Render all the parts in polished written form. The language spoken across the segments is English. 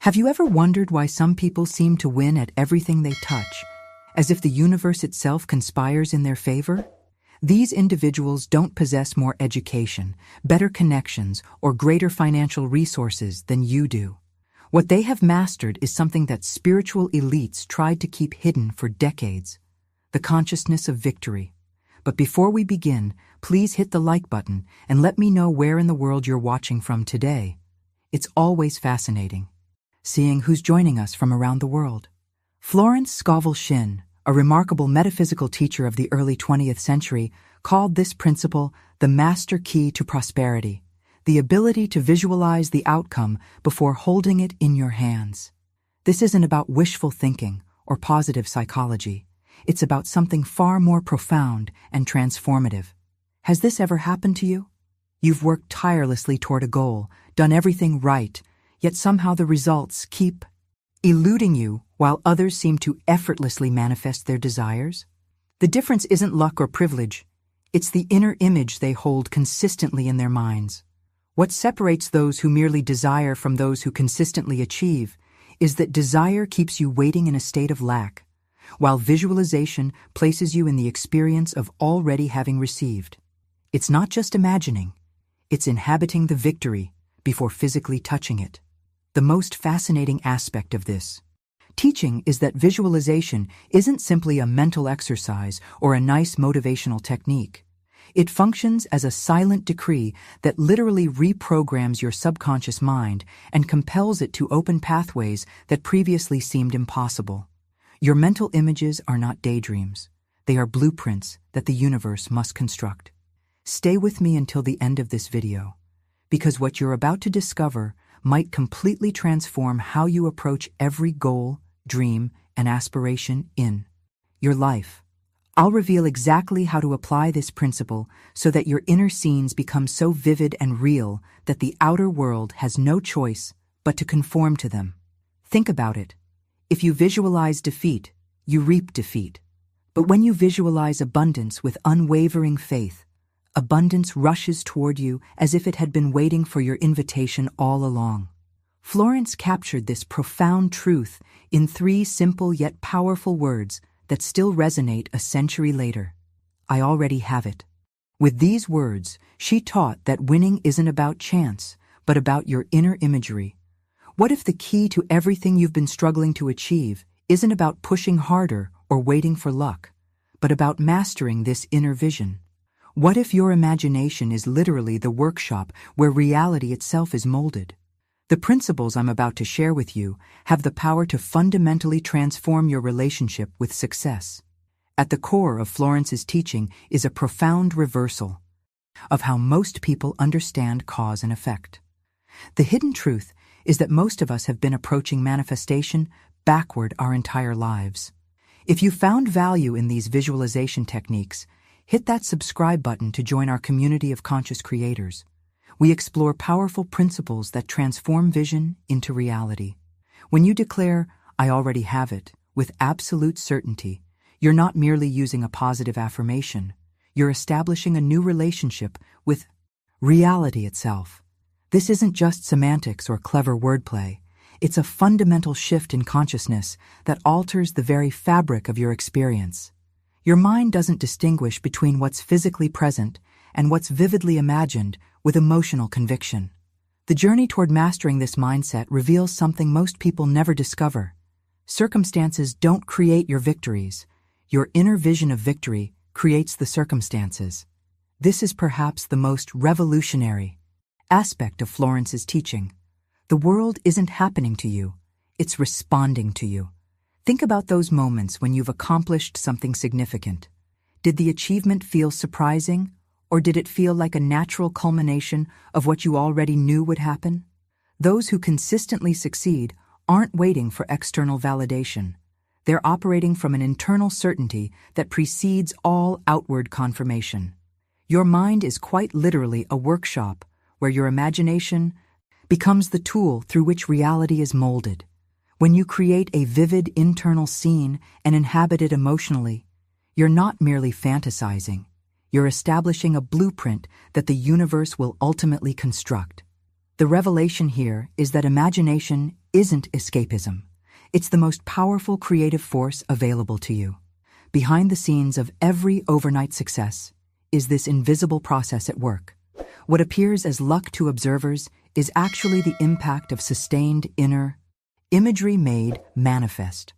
Have you ever wondered why some people seem to win at everything they touch, as if the universe itself conspires in their favor? These individuals don't possess more education, better connections, or greater financial resources than you do. What they have mastered is something that spiritual elites tried to keep hidden for decades: the consciousness of victory. But before we begin, please hit the like button and let me know where in the world you're watching from today. It's always fascinating seeing who's joining us from around the world. Florence Scovel Shinn, a remarkable metaphysical teacher of the early 20th century, called this principle the master key to prosperity, the ability to visualize the outcome before holding it in your hands. This isn't about wishful thinking or positive psychology. It's about something far more profound and transformative. Has this ever happened to you? You've worked tirelessly toward a goal, done everything right, yet somehow the results keep eluding you while others seem to effortlessly manifest their desires? The difference isn't luck or privilege. It's the inner image they hold consistently in their minds. What separates those who merely desire from those who consistently achieve is that desire keeps you waiting in a state of lack, while visualization places you in the experience of already having received. It's not just imagining, it's inhabiting the victory before physically touching it. The most fascinating aspect of this teaching is that visualization isn't simply a mental exercise or a nice motivational technique. It functions as a silent decree that literally reprograms your subconscious mind and compels it to open pathways that previously seemed impossible. Your mental images are not daydreams. They are blueprints that the universe must construct. Stay with me until the end of this video, because what you're about to discover might completely transform how you approach every goal, dream, and aspiration in your life. I'll reveal exactly how to apply this principle so that your inner scenes become so vivid and real that the outer world has no choice but to conform to them. Think about it. If you visualize defeat, you reap defeat. But when you visualize abundance with unwavering faith, abundance rushes toward you as if it had been waiting for your invitation all along. Florence captured this profound truth in 3 simple yet powerful words that still resonate a century later. I already have it. With these words, she taught that winning isn't about chance, but about your inner imagery. What if the key to everything you've been struggling to achieve isn't about pushing harder or waiting for luck, but about mastering this inner vision? What if your imagination is literally the workshop where reality itself is molded? The principles I'm about to share with you have the power to fundamentally transform your relationship with success. At the core of Florence's teaching is a profound reversal of how most people understand cause and effect. The hidden truth is that most of us have been approaching manifestation backward our entire lives. If you found value in these visualization techniques, hit that subscribe button to join our community of conscious creators. We explore powerful principles that transform vision into reality. When you declare, "I already have it," with absolute certainty, you're not merely using a positive affirmation. You're establishing a new relationship with reality itself. This isn't just semantics or clever wordplay. It's a fundamental shift in consciousness that alters the very fabric of your experience. Your mind doesn't distinguish between what's physically present and what's vividly imagined with emotional conviction. The journey toward mastering this mindset reveals something most people never discover. Circumstances don't create your victories. Your inner vision of victory creates the circumstances. This is perhaps the most revolutionary aspect of Florence's teaching. The world isn't happening to you, it's responding to you. Think about those moments when you've accomplished something significant. Did the achievement feel surprising, or did it feel like a natural culmination of what you already knew would happen? Those who consistently succeed aren't waiting for external validation. They're operating from an internal certainty that precedes all outward confirmation. Your mind is quite literally a workshop where your imagination becomes the tool through which reality is molded. When you create a vivid internal scene and inhabit it emotionally, you're not merely fantasizing. You're establishing a blueprint that the universe will ultimately construct. The revelation here is that imagination isn't escapism. It's the most powerful creative force available to you. Behind the scenes of every overnight success is this invisible process at work. What appears as luck to observers is actually the impact of sustained inner imagery made manifest.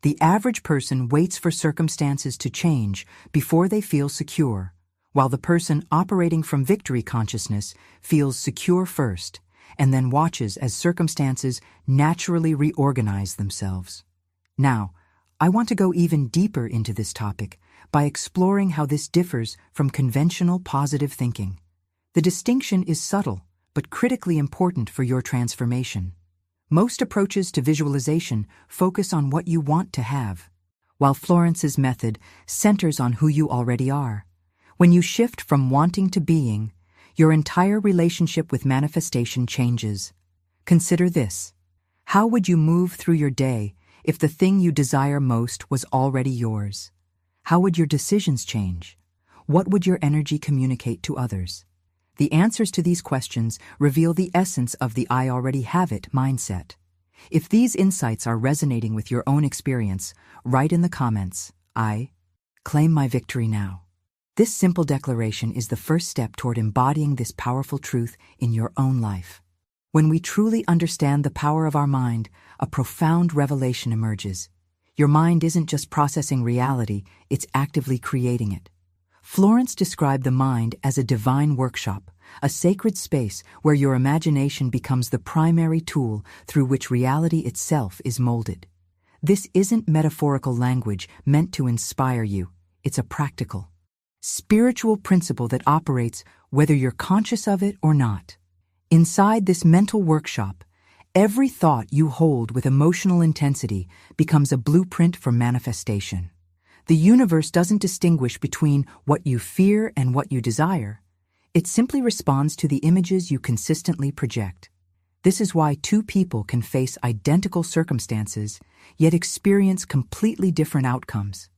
The average person waits for circumstances to change before they feel secure, while the person operating from victory consciousness feels secure first and then watches as circumstances naturally reorganize themselves. Now, I want to go even deeper into this topic by exploring how this differs from conventional positive thinking. The distinction is subtle, but critically important for your transformation. Most approaches to visualization focus on what you want to have, while Florence's method centers on who you already are. When you shift from wanting to being, your entire relationship with manifestation changes. Consider this. How would you move through your day if the thing you desire most was already yours? How would your decisions change? What would your energy communicate to others? The answers to these questions reveal the essence of the I already have it mindset. If these insights are resonating with your own experience, write in the comments, I claim my victory now. This simple declaration is the first step toward embodying this powerful truth in your own life. When we truly understand the power of our mind, a profound revelation emerges. Your mind isn't just processing reality, it's actively creating it. Florence described the mind as a divine workshop, a sacred space where your imagination becomes the primary tool through which reality itself is molded. This isn't metaphorical language meant to inspire you. It's a practical, spiritual principle that operates whether you're conscious of it or not. Inside this mental workshop, every thought you hold with emotional intensity becomes a blueprint for manifestation. The universe doesn't distinguish between what you fear and what you desire. It simply responds to the images you consistently project. This is why two people can face identical circumstances, yet experience completely different outcomes.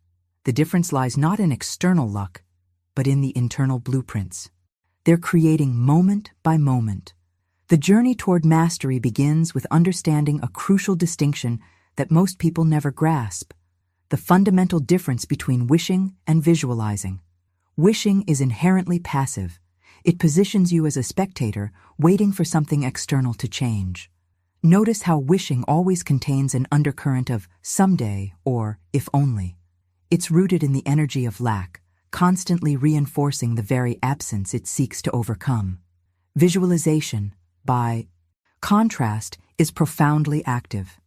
The difference lies not in external luck, but in the internal blueprints. They're creating moment by moment. The journey toward mastery begins with understanding a crucial distinction that most people never grasp: the fundamental difference between wishing and visualizing. Wishing is inherently passive. It positions you as a spectator, waiting for something external to change. Notice how wishing always contains an undercurrent of someday or if only. It's rooted in the energy of lack, constantly reinforcing the very absence it seeks to overcome. Visualization, by contrast, is profoundly active.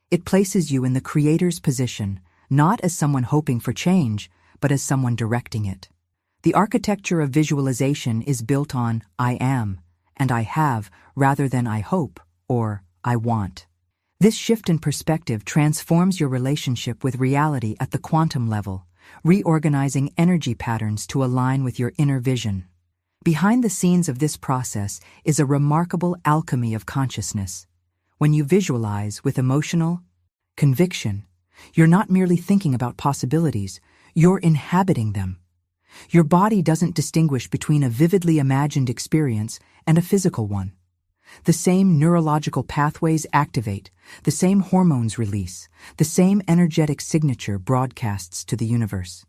It places you in the creator's position, not as someone hoping for change, but as someone directing it. The architecture of visualization is built on I am and I have rather than I hope or I want. This shift in perspective transforms your relationship with reality at the quantum level, reorganizing energy patterns to align with your inner vision. Behind the scenes of this process is a remarkable alchemy of consciousness. When you visualize with emotional conviction, you're not merely thinking about possibilities, you're inhabiting them. Your body doesn't distinguish between a vividly imagined experience and a physical one. The same neurological pathways activate, the same hormones release, the same energetic signature broadcasts to the universe.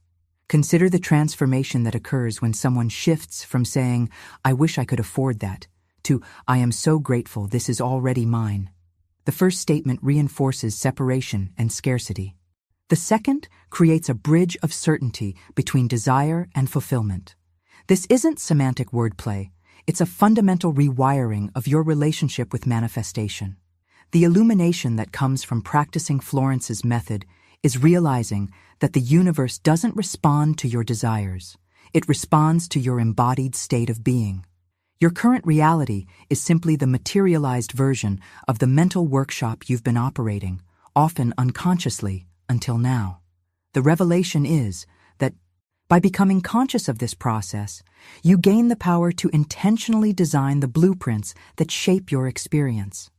Consider the transformation that occurs when someone shifts from saying, I wish I could afford that, to I am so grateful this is already mine. The first statement reinforces separation and scarcity. The second creates a bridge of certainty between desire and fulfillment. This isn't semantic wordplay. It's a fundamental rewiring of your relationship with manifestation. The illumination that comes from practicing Florence's method is realizing that the universe doesn't respond to your desires. It responds to your embodied state of being. Your current reality is simply the materialized version of the mental workshop you've been operating, often unconsciously, until now. The revelation is that by becoming conscious of this process, you gain the power to intentionally design the blueprints that shape your experience.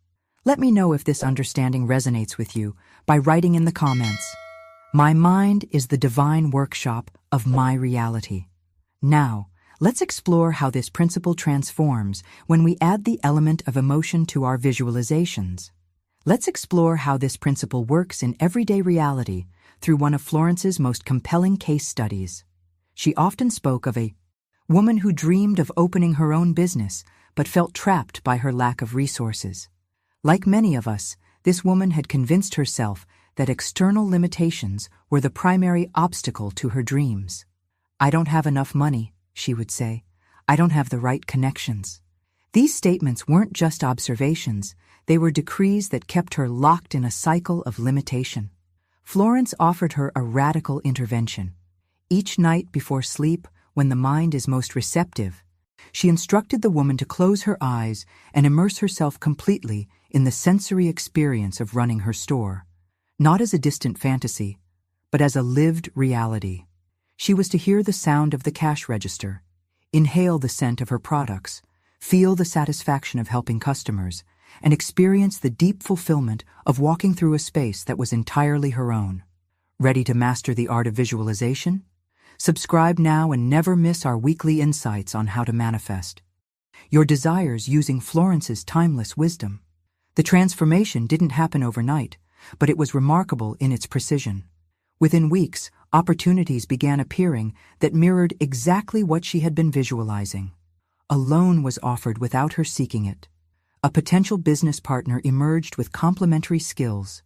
Let me know if this understanding resonates with you by writing in the comments, My mind is the divine workshop of my reality. Now, Let's explore how this principle transforms when we add the element of emotion to our visualizations. Let's explore how this principle works in everyday reality through one of Florence's most compelling case studies. She often spoke of a woman who dreamed of opening her own business but felt trapped by her lack of resources. Like many of us, this woman had convinced herself that external limitations were the primary obstacle to her dreams. "I don't have enough money," she would say. "I don't have the right connections." These statements weren't just observations, they were decrees that kept her locked in a cycle of limitation. Florence offered her a radical intervention. Each night before sleep, when the mind is most receptive, she instructed the woman to close her eyes and immerse herself completely in the sensory experience of running her store, not as a distant fantasy, but as a lived reality. She was to hear the sound of the cash register, inhale the scent of her products, feel the satisfaction of helping customers, and experience the deep fulfillment of walking through a space that was entirely her own. Ready to master the art of visualization? Subscribe now and never miss our weekly insights on how to manifest your desires using Florence's timeless wisdom. The transformation didn't happen overnight, but it was remarkable in its precision. Within weeks, opportunities began appearing that mirrored exactly what she had been visualizing. A loan was offered without her seeking it. A potential business partner emerged with complementary skills.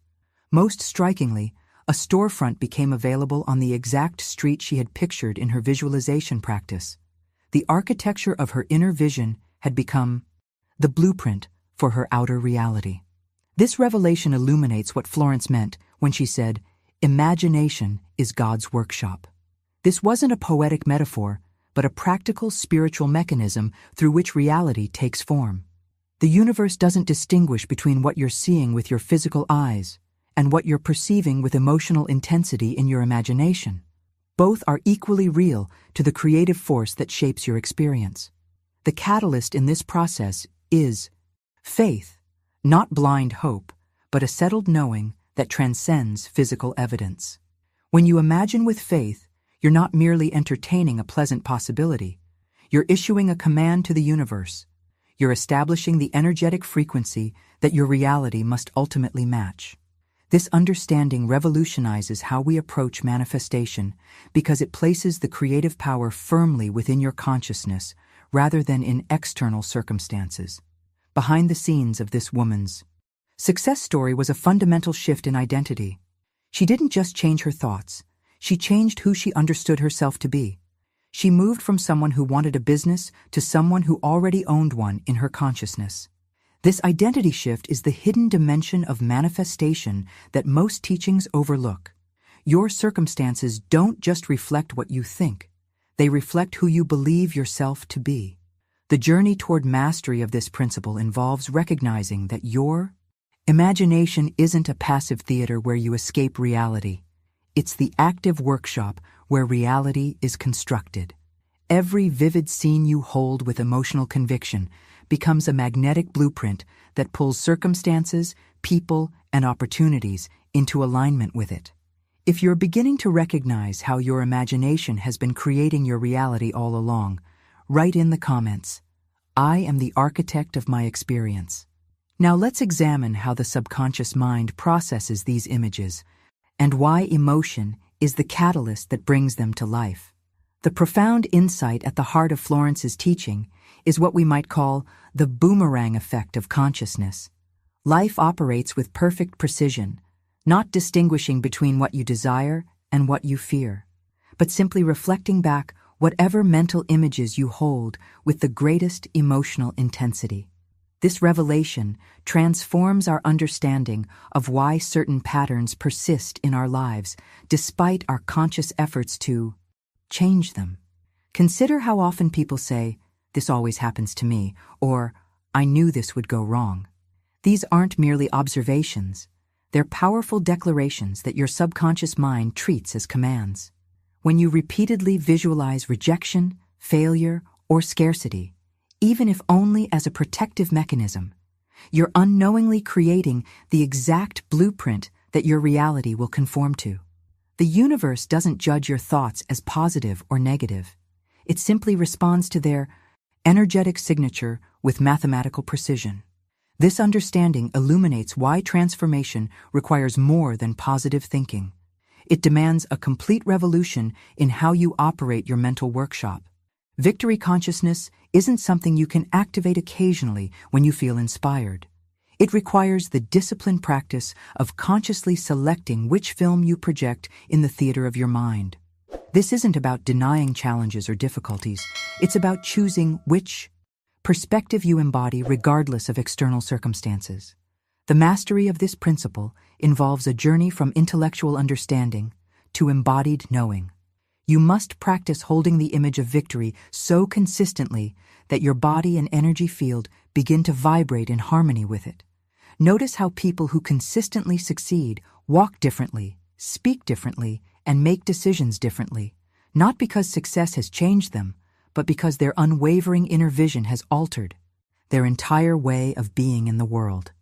Most strikingly, a storefront became available on the exact street she had pictured in her visualization practice. The architecture of her inner vision had become the blueprint for her outer reality. This revelation illuminates what Florence meant when she said, "Imagination is God's workshop." This wasn't a poetic metaphor, but a practical spiritual mechanism through which reality takes form. The universe doesn't distinguish between what you're seeing with your physical eyes and what you're perceiving with emotional intensity in your imagination. Both are equally real to the creative force that shapes your experience. The catalyst in this process is faith, not blind hope, but a settled knowing that transcends physical evidence. When you imagine with faith, you're not merely entertaining a pleasant possibility. You're issuing a command to the universe. You're establishing the energetic frequency that your reality must ultimately match. This understanding revolutionizes how we approach manifestation because it places the creative power firmly within your consciousness rather than in external circumstances. Behind the scenes of this woman's success story was a fundamental shift in identity. She didn't just change her thoughts, she changed who she understood herself to be. She moved from someone who wanted a business to someone who already owned one in her consciousness. This identity shift is the hidden dimension of manifestation that most teachings overlook. Your circumstances don't just reflect what you think, they reflect who you believe yourself to be. The journey toward mastery of this principle involves recognizing that your imagination isn't a passive theater where you escape reality. It's the active workshop where reality is constructed. Every vivid scene you hold with emotional conviction becomes a magnetic blueprint that pulls circumstances, people, and opportunities into alignment with it. If you're beginning to recognize how your imagination has been creating your reality all along, write in the comments, "I am the architect of my experience." Now let's examine how the subconscious mind processes these images and why emotion is the catalyst that brings them to life. The profound insight at the heart of Florence's teaching is what we might call the boomerang effect of consciousness. Life operates with perfect precision, not distinguishing between what you desire and what you fear, but simply reflecting back whatever mental images you hold with the greatest emotional intensity. This revelation transforms our understanding of why certain patterns persist in our lives despite our conscious efforts to change them. Consider how often people say, "This always happens to me," or "I knew this would go wrong." These aren't merely observations. They're powerful declarations that your subconscious mind treats as commands. When you repeatedly visualize rejection, failure, or scarcity, even if only as a protective mechanism, you're unknowingly creating the exact blueprint that your reality will conform to. The universe doesn't judge your thoughts as positive or negative. It simply responds to their energetic signature with mathematical precision. This understanding illuminates why transformation requires more than positive thinking. It demands a complete revolution in how you operate your mental workshop. Victory consciousness isn't something you can activate occasionally when you feel inspired. It requires the disciplined practice of consciously selecting which film you project in the theater of your mind. This isn't about denying challenges or difficulties. It's about choosing which perspective you embody regardless of external circumstances. The mastery of this principle involves a journey from intellectual understanding to embodied knowing. You must practice holding the image of victory so consistently that your body and energy field begin to vibrate in harmony with it. Notice how people who consistently succeed walk differently, speak differently, and make decisions differently, not because success has changed them, but because their unwavering inner vision has altered their entire way of being in the world.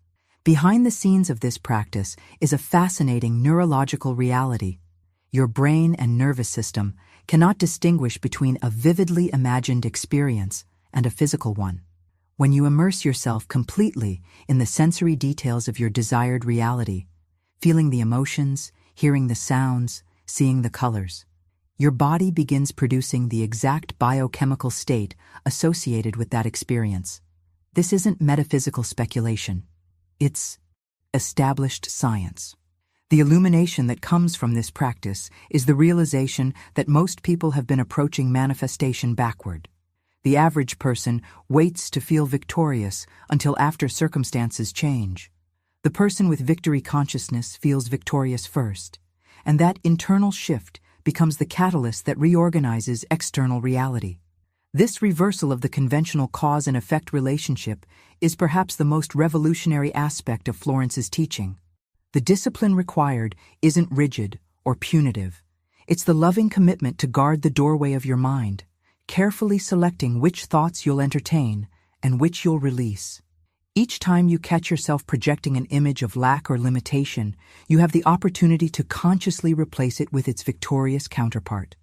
Behind the scenes of this practice is a fascinating neurological reality. Your brain and nervous system cannot distinguish between a vividly imagined experience and a physical one. When you immerse yourself completely in the sensory details of your desired reality, feeling the emotions, hearing the sounds, seeing the colors, your body begins producing the exact biochemical state associated with that experience. This isn't metaphysical speculation. It's established science. The illumination that comes from this practice is the realization that most people have been approaching manifestation backward. The average person waits to feel victorious until after circumstances change. The person with victory consciousness feels victorious first, and that internal shift becomes the catalyst that reorganizes external reality. This reversal of the conventional cause and effect relationship is perhaps the most revolutionary aspect of Florence's teaching. The discipline required isn't rigid or punitive. It's the loving commitment to guard the doorway of your mind, carefully selecting which thoughts you'll entertain and which you'll release. Each time you catch yourself projecting an image of lack or limitation, you have the opportunity to consciously replace it with its victorious counterpart.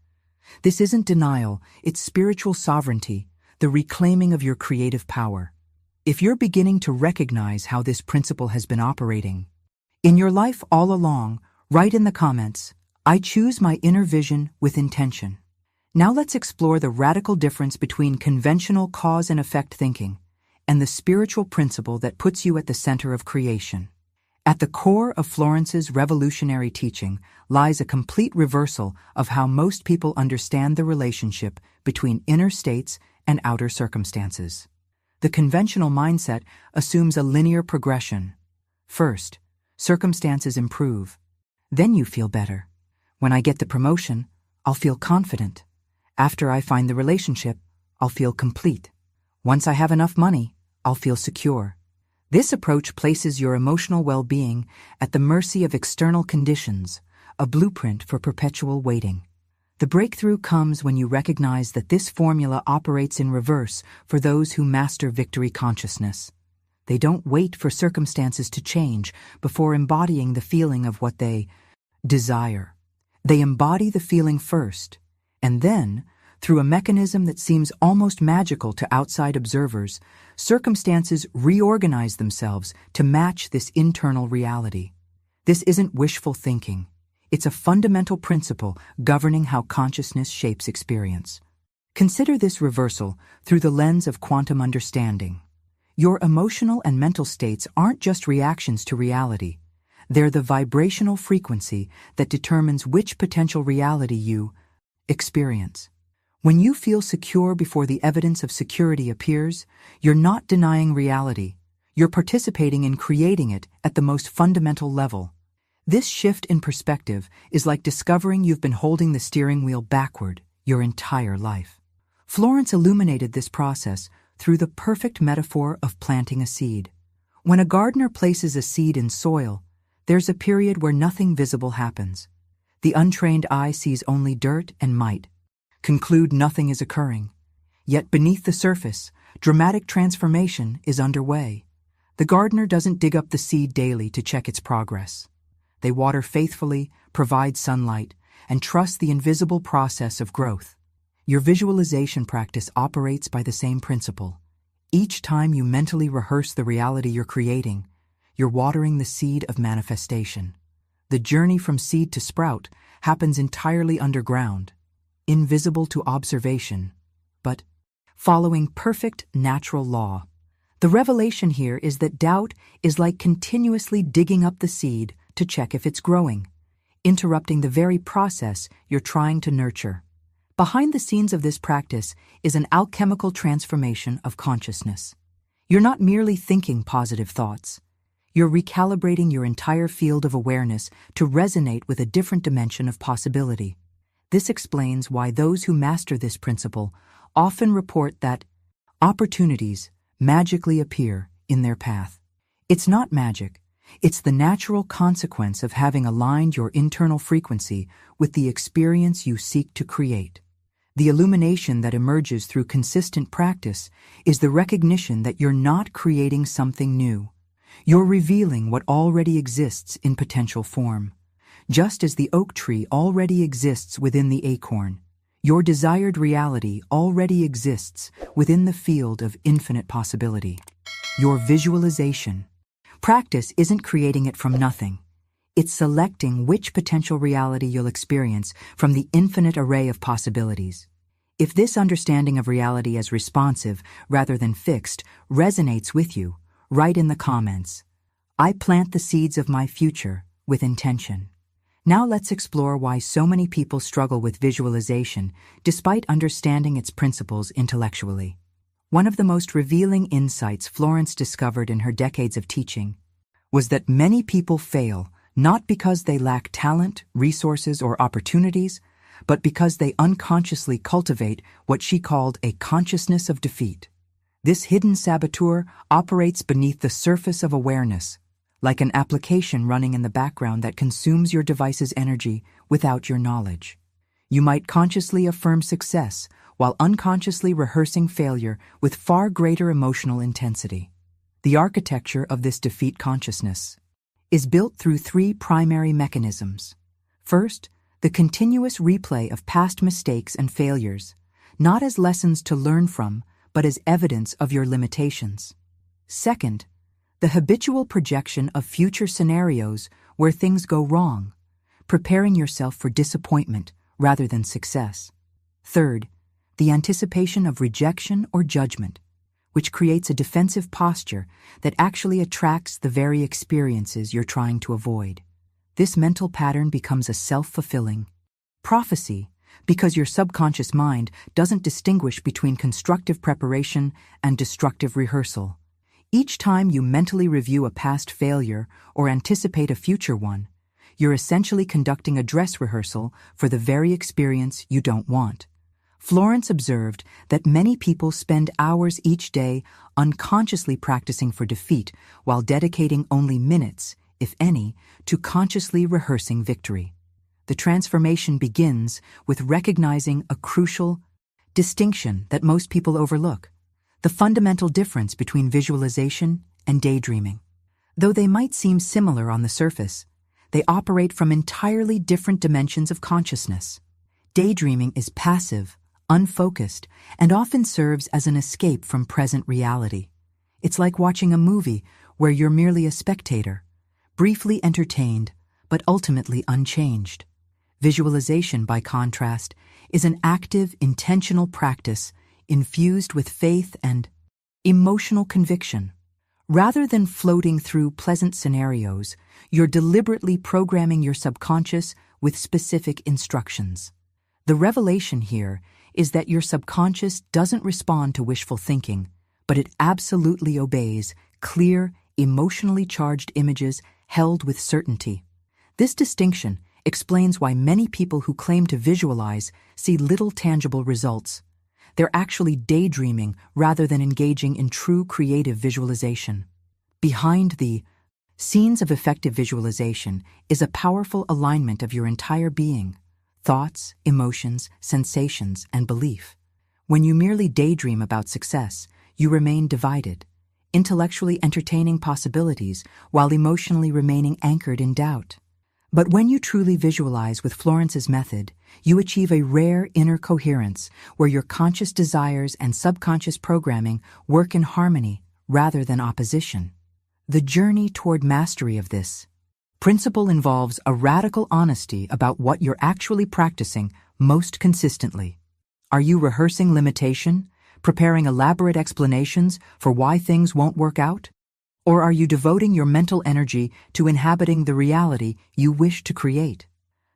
This isn't denial, it's spiritual sovereignty, the reclaiming of your creative power. If you're beginning to recognize how this principle has been operating in your life all along, write in the comments, "I choose my inner vision with intention." Now let's explore the radical difference between conventional cause and effect thinking and the spiritual principle that puts you at the center of creation. At the core of Florence's revolutionary teaching lies a complete reversal of how most people understand the relationship between inner states and outer circumstances. The conventional mindset assumes a linear progression. First, circumstances improve. Then you feel better. When I get the promotion, I'll feel confident. After I find the relationship, I'll feel complete. Once I have enough money, I'll feel secure. This approach places your emotional well-being at the mercy of external conditions, a blueprint for perpetual waiting. The breakthrough comes when you recognize that this formula operates in reverse for those who master victory consciousness. They don't wait for circumstances to change before embodying the feeling of what they desire. They embody the feeling first, and then, through a mechanism that seems almost magical to outside observers, circumstances reorganize themselves to match this internal reality. This isn't wishful thinking. It's a fundamental principle governing how consciousness shapes experience. Consider this reversal through the lens of quantum understanding. Your emotional and mental states aren't just reactions to reality. They're the vibrational frequency that determines which potential reality you experience. When you feel secure before the evidence of security appears, you're not denying reality. You're participating in creating it at the most fundamental level. This shift in perspective is like discovering you've been holding the steering wheel backward your entire life. Florence illuminated this process through the perfect metaphor of planting a seed. When a gardener places a seed in soil, there's a period where nothing visible happens. The untrained eye sees only dirt and might conclude nothing is occurring. Yet beneath the surface, dramatic transformation is underway. The gardener doesn't dig up the seed daily to check its progress. They water faithfully, provide sunlight, and trust the invisible process of growth. Your visualization practice operates by the same principle. Each time you mentally rehearse the reality you're creating, you're watering the seed of manifestation. The journey from seed to sprout happens entirely underground, invisible to observation, but following perfect natural law. The revelation here is that doubt is like continuously digging up the seed to check if it's growing, interrupting the very process you're trying to nurture. Behind the scenes of this practice is an alchemical transformation of consciousness. You're not merely thinking positive thoughts. You're recalibrating your entire field of awareness to resonate with a different dimension of possibility. This explains why those who master this principle often report that opportunities magically appear in their path. It's not magic. It's the natural consequence of having aligned your internal frequency with the experience you seek to create. The illumination that emerges through consistent practice is the recognition that you're not creating something new. You're revealing what already exists in potential form. Just as the oak tree already exists within the acorn, your desired reality already exists within the field of infinite possibility. Your visualization practice isn't creating it from nothing. It's selecting which potential reality you'll experience from the infinite array of possibilities. If this understanding of reality as responsive rather than fixed resonates with you, write in the comments, "I plant the seeds of my future with intention." Now let's explore why so many people struggle with visualization despite understanding its principles intellectually. One of the most revealing insights Florence discovered in her decades of teaching was that many people fail not because they lack talent, resources, or opportunities, but because they unconsciously cultivate what she called a consciousness of defeat. This hidden saboteur operates beneath the surface of awareness, like an application running in the background that consumes your device's energy without your knowledge. You might consciously affirm success while unconsciously rehearsing failure with far greater emotional intensity. The architecture of this defeat consciousness is built through three primary mechanisms. First, the continuous replay of past mistakes and failures, not as lessons to learn from, but as evidence of your limitations. Second, the habitual projection of future scenarios where things go wrong, preparing yourself for disappointment rather than success. Third, the anticipation of rejection or judgment, which creates a defensive posture that actually attracts the very experiences you're trying to avoid. This mental pattern becomes a self-fulfilling prophecy because your subconscious mind doesn't distinguish between constructive preparation and destructive rehearsal. Each time you mentally review a past failure or anticipate a future one, you're essentially conducting a dress rehearsal for the very experience you don't want. Florence observed that many people spend hours each day unconsciously practicing for defeat while dedicating only minutes, if any, to consciously rehearsing victory. The transformation begins with recognizing a crucial distinction that most people overlook: the fundamental difference between visualization and daydreaming. Though they might seem similar on the surface, they operate from entirely different dimensions of consciousness. Daydreaming is passive, unfocused, and often serves as an escape from present reality. It's like watching a movie where you're merely a spectator, briefly entertained, but ultimately unchanged. Visualization, by contrast, is an active, intentional practice infused with faith and emotional conviction. Rather than floating through pleasant scenarios, you're deliberately programming your subconscious with specific instructions. The revelation here is that your subconscious doesn't respond to wishful thinking, but it absolutely obeys clear, emotionally charged images held with certainty. This distinction explains why many people who claim to visualize see little tangible results. They're actually daydreaming rather than engaging in true creative visualization. Behind the scenes of effective visualization is a powerful alignment of your entire being: thoughts, emotions, sensations, and belief. When you merely daydream about success, you remain divided, intellectually entertaining possibilities while emotionally remaining anchored in doubt. But when you truly visualize with Florence's method, you achieve a rare inner coherence where your conscious desires and subconscious programming work in harmony rather than opposition. The journey toward mastery of this principle involves a radical honesty about what you're actually practicing most consistently. Are you rehearsing limitation, preparing elaborate explanations for why things won't work out? Or are you devoting your mental energy to inhabiting the reality you wish to create?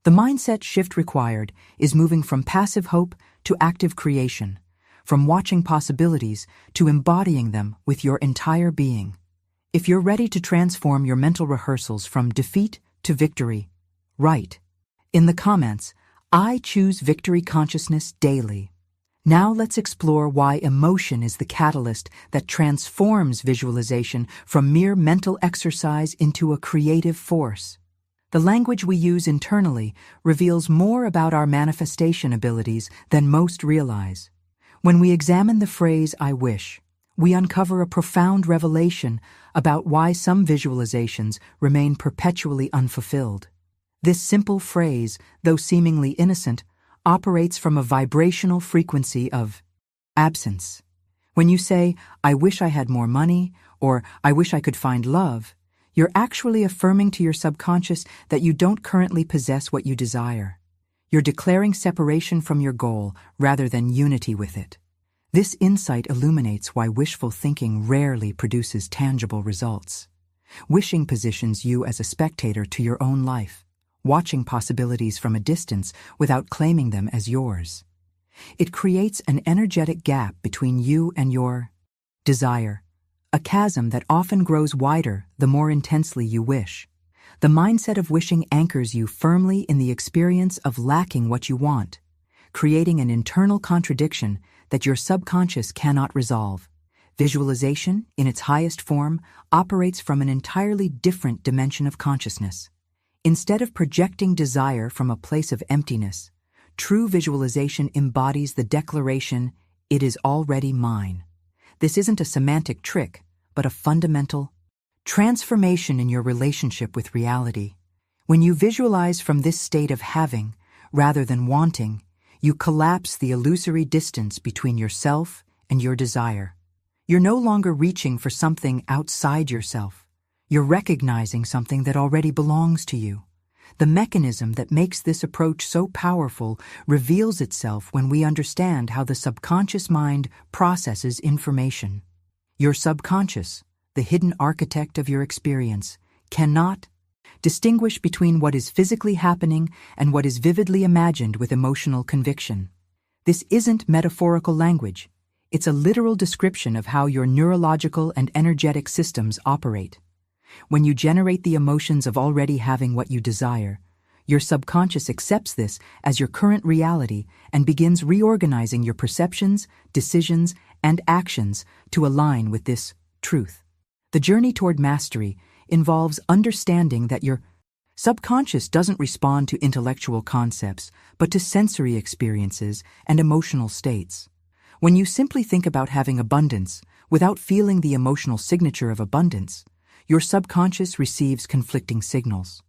The mindset shift required is moving from passive hope to active creation, from watching possibilities to embodying them with your entire being. If you're ready to transform your mental rehearsals from defeat to victory, write in the comments, "I choose victory consciousness daily." Now let's explore why emotion is the catalyst that transforms visualization from mere mental exercise into a creative force. The language we use internally reveals more about our manifestation abilities than most realize. When we examine the phrase "I wish," we uncover a profound revelation about why some visualizations remain perpetually unfulfilled. This simple phrase, though seemingly innocent, operates from a vibrational frequency of absence. When you say, "I wish I had more money," or "I wish I could find love," you're actually affirming to your subconscious that you don't currently possess what you desire. You're declaring separation from your goal rather than unity with it. This insight illuminates why wishful thinking rarely produces tangible results. Wishing positions you as a spectator to your own life, watching possibilities from a distance without claiming them as yours. It creates an energetic gap between you and your desire, a chasm that often grows wider the more intensely you wish. The mindset of wishing anchors you firmly in the experience of lacking what you want, creating an internal contradiction that your subconscious cannot resolve. Visualization, in its highest form, operates from an entirely different dimension of consciousness. Instead of projecting desire from a place of emptiness, true visualization embodies the declaration, "It is already mine." This isn't a semantic trick, but a fundamental transformation in your relationship with reality. When you visualize from this state of having, rather than wanting, you collapse the illusory distance between yourself and your desire. You're no longer reaching for something outside yourself. You're recognizing something that already belongs to you. The mechanism that makes this approach so powerful reveals itself when we understand how the subconscious mind processes information. Your subconscious, the hidden architect of your experience, cannot distinguish between what is physically happening and what is vividly imagined with emotional conviction. This isn't metaphorical language. It's a literal description of how your neurological and energetic systems operate. When you generate the emotions of already having what you desire, your subconscious accepts this as your current reality and begins reorganizing your perceptions, decisions, and actions to align with this truth. The journey toward mastery involves understanding that your subconscious doesn't respond to intellectual concepts, but to sensory experiences and emotional states. When you simply think about having abundance without feeling the emotional signature of abundance, your subconscious receives conflicting signals.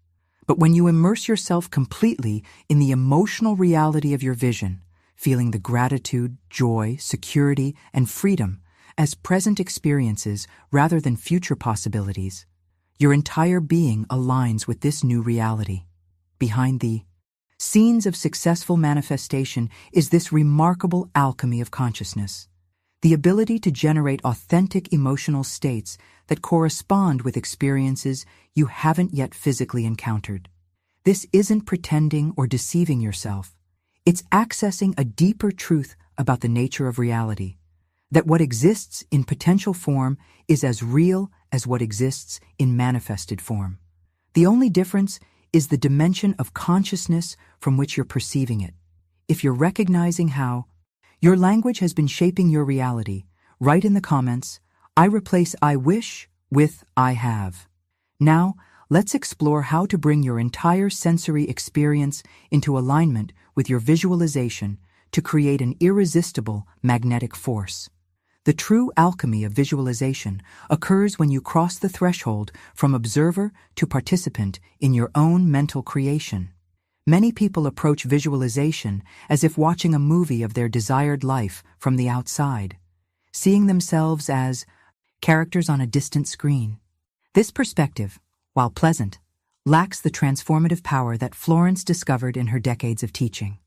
But when you immerse yourself completely in the emotional reality of your vision, feeling the gratitude, joy, security, and freedom as present experiences rather than future possibilities, your entire being aligns with this new reality. Behind the scenes of successful manifestation is this remarkable alchemy of consciousness. The ability to generate authentic emotional states that correspond with experiences you haven't yet physically encountered. This isn't pretending or deceiving yourself. It's accessing a deeper truth about the nature of reality, that what exists in potential form is as real as what exists in manifested form. The only difference is the dimension of consciousness from which you're perceiving it. If you're recognizing how your language has been shaping your reality, write in the comments, "I replace I wish with I have." Now, let's explore how to bring your entire sensory experience into alignment with your visualization to create an irresistible magnetic force. The true alchemy of visualization occurs when you cross the threshold from observer to participant in your own mental creation. Many people approach visualization as if watching a movie of their desired life from the outside, seeing themselves as characters on a distant screen. This perspective, while pleasant, lacks the transformative power that Florence discovered in her decades of teaching.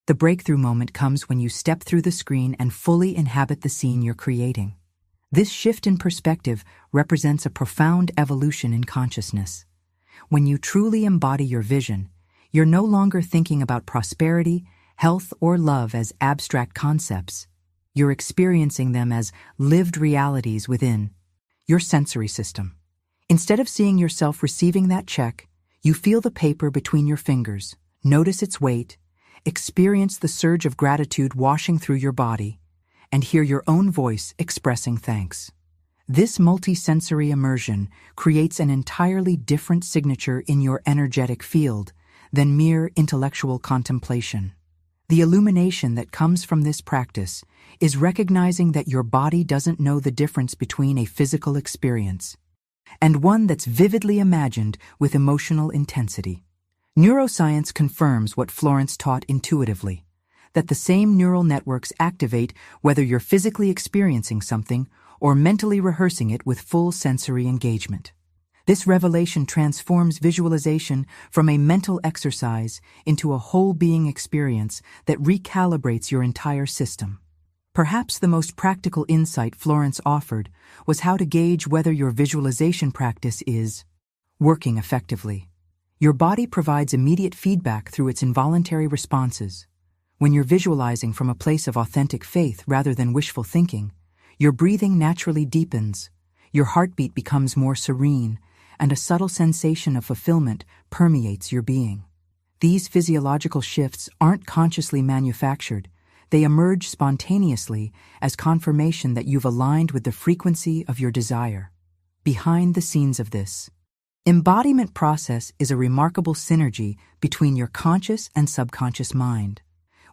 The breakthrough moment comes when you step through the screen and fully inhabit the scene you're creating. This shift in perspective represents a profound evolution in consciousness. When you truly embody your vision, you're no longer thinking about prosperity, health, or love as abstract concepts. You're experiencing them as lived realities within your sensory system. Instead of seeing yourself receiving that check, you feel the paper between your fingers, notice its weight, experience the surge of gratitude washing through your body, and hear your own voice expressing thanks. This multi-sensory immersion creates an entirely different signature in your energetic field than mere intellectual contemplation. The illumination that comes from this practice is recognizing that your body doesn't know the difference between a physical experience and one that's vividly imagined with emotional intensity. Neuroscience confirms what Florence taught intuitively, that the same neural networks activate whether you're physically experiencing something or mentally rehearsing it with full sensory engagement. This revelation transforms visualization from a mental exercise into a whole-being experience that recalibrates your entire system. Perhaps the most practical insight Florence offered was how to gauge whether your visualization practice is working effectively. Your body provides immediate feedback through its involuntary responses. When you're visualizing from a place of authentic faith rather than wishful thinking, your breathing naturally deepens, your heartbeat becomes more serene, and a subtle sensation of fulfillment permeates your being. These physiological shifts aren't consciously manufactured. They emerge spontaneously as confirmation that you've aligned with the frequency of your desire. Behind the scenes of this embodiment process is a remarkable synergy between your conscious and subconscious mind.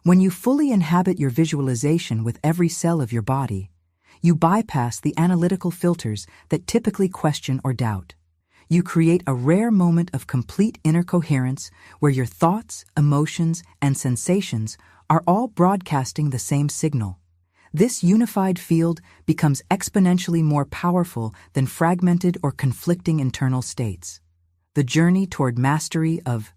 When you fully inhabit your visualization with every cell of your body, you bypass the analytical filters that typically question or doubt. You create a rare moment of complete inner coherence where your thoughts, emotions, and sensations are all broadcasting the same signal. This unified field becomes exponentially more powerful than fragmented or conflicting internal states. The journey toward mastery of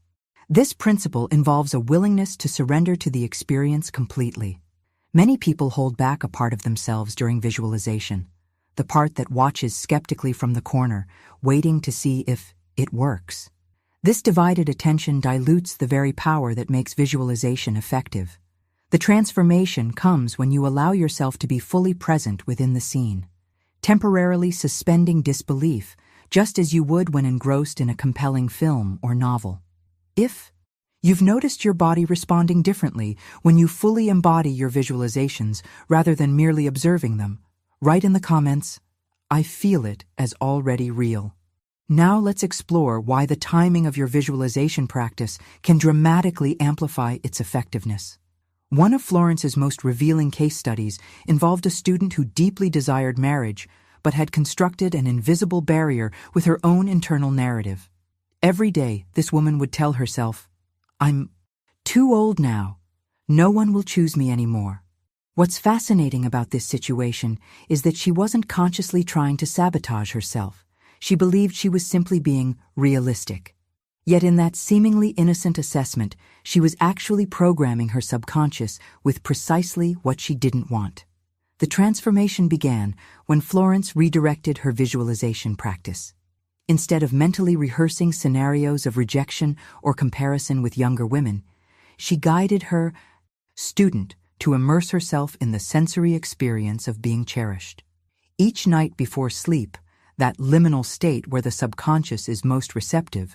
this principle involves a willingness to surrender to the experience completely. Many people hold back a part of themselves during visualization, the part that watches skeptically from the corner, waiting to see if it works. This divided attention dilutes the very power that makes visualization effective. The transformation comes when you allow yourself to be fully present within the scene, temporarily suspending disbelief, just as you would when engrossed in a compelling film or novel. If you've noticed your body responding differently when you fully embody your visualizations rather than merely observing them, write in the comments, "I feel it as already real." Now let's explore why the timing of your visualization practice can dramatically amplify its effectiveness. One of Florence's most revealing case studies involved a student who deeply desired marriage but had constructed an invisible barrier with her own internal narrative. Every day, this woman would tell herself, "I'm too old now. No one will choose me anymore." What's fascinating about this situation is that she wasn't consciously trying to sabotage herself. She believed she was simply being realistic. Yet in that seemingly innocent assessment, she was actually programming her subconscious with precisely what she didn't want. The transformation began when Florence redirected her visualization practice. Instead of mentally rehearsing scenarios of rejection or comparison with younger women, she guided her student to immerse herself in the sensory experience of being cherished. Each night before sleep, that liminal state where the subconscious is most receptive,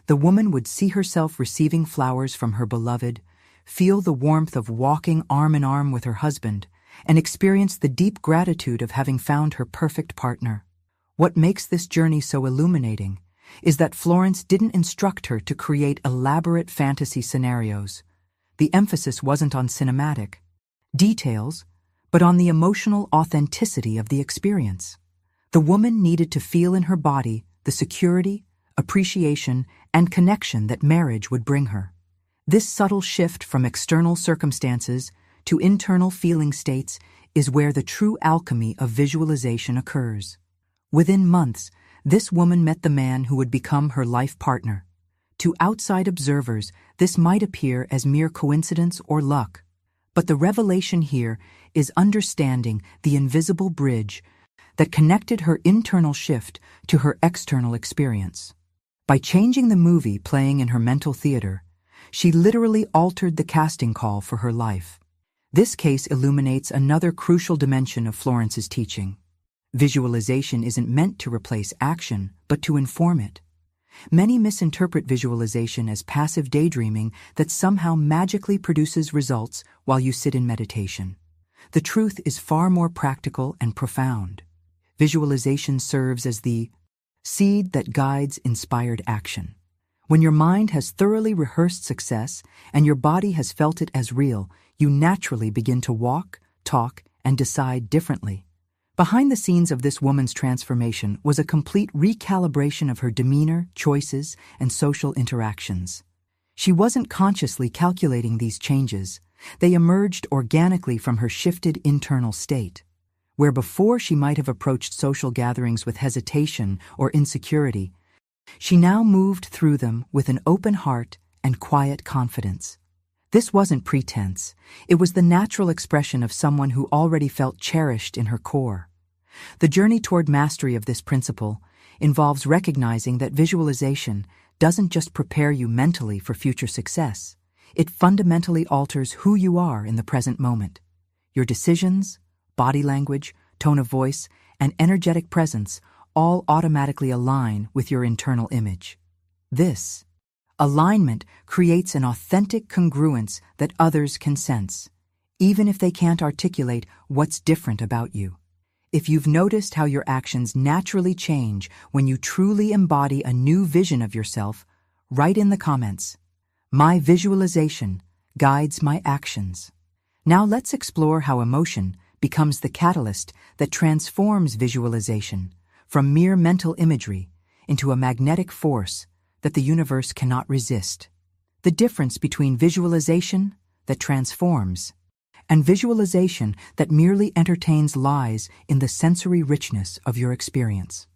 the woman would see herself receiving flowers from her beloved, feel the warmth of walking arm in arm with her husband, and experience the deep gratitude of having found her perfect partner. What makes this journey so illuminating is that Florence didn't instruct her to create elaborate fantasy scenarios. The emphasis wasn't on cinematic details, but on the emotional authenticity of the experience. The woman needed to feel in her body the security, appreciation, and connection that marriage would bring her. This subtle shift from external circumstances to internal feeling states is where the true alchemy of visualization occurs. Within months, this woman met the man who would become her life partner. To outside observers, this might appear as mere coincidence or luck, but the revelation here is understanding the invisible bridge that connected her internal shift to her external experience. By changing the movie playing in her mental theater, she literally altered the casting call for her life. This case illuminates another crucial dimension of Florence's teaching. Visualization isn't meant to replace action, but to inform it. Many misinterpret visualization as passive daydreaming that somehow magically produces results while you sit in meditation. The truth is far more practical and profound. Visualization serves as the seed that guides inspired action. When your mind has thoroughly rehearsed success and your body has felt it as real, you naturally begin to walk, talk, and decide differently. Behind the scenes of this woman's transformation was a complete recalibration of her demeanor, choices, and social interactions. She wasn't consciously calculating these changes. They emerged organically from her shifted internal state. Where before she might have approached social gatherings with hesitation or insecurity, she now moved through them with an open heart and quiet confidence. This wasn't pretense. It was the natural expression of someone who already felt cherished in her core. The journey toward mastery of this principle involves recognizing that visualization doesn't just prepare you mentally for future success. It fundamentally alters who you are in the present moment. Your decisions, body language, tone of voice, and energetic presence all automatically align with your internal image. This alignment creates an authentic congruence that others can sense, even if they can't articulate what's different about you. If you've noticed how your actions naturally change when you truly embody a new vision of yourself, write in the comments, "My visualization guides my actions." Now let's explore how emotion becomes the catalyst that transforms visualization from mere mental imagery into a magnetic force that the universe cannot resist. The difference between visualization that transforms and visualization that merely entertains lies in the sensory richness of your experience.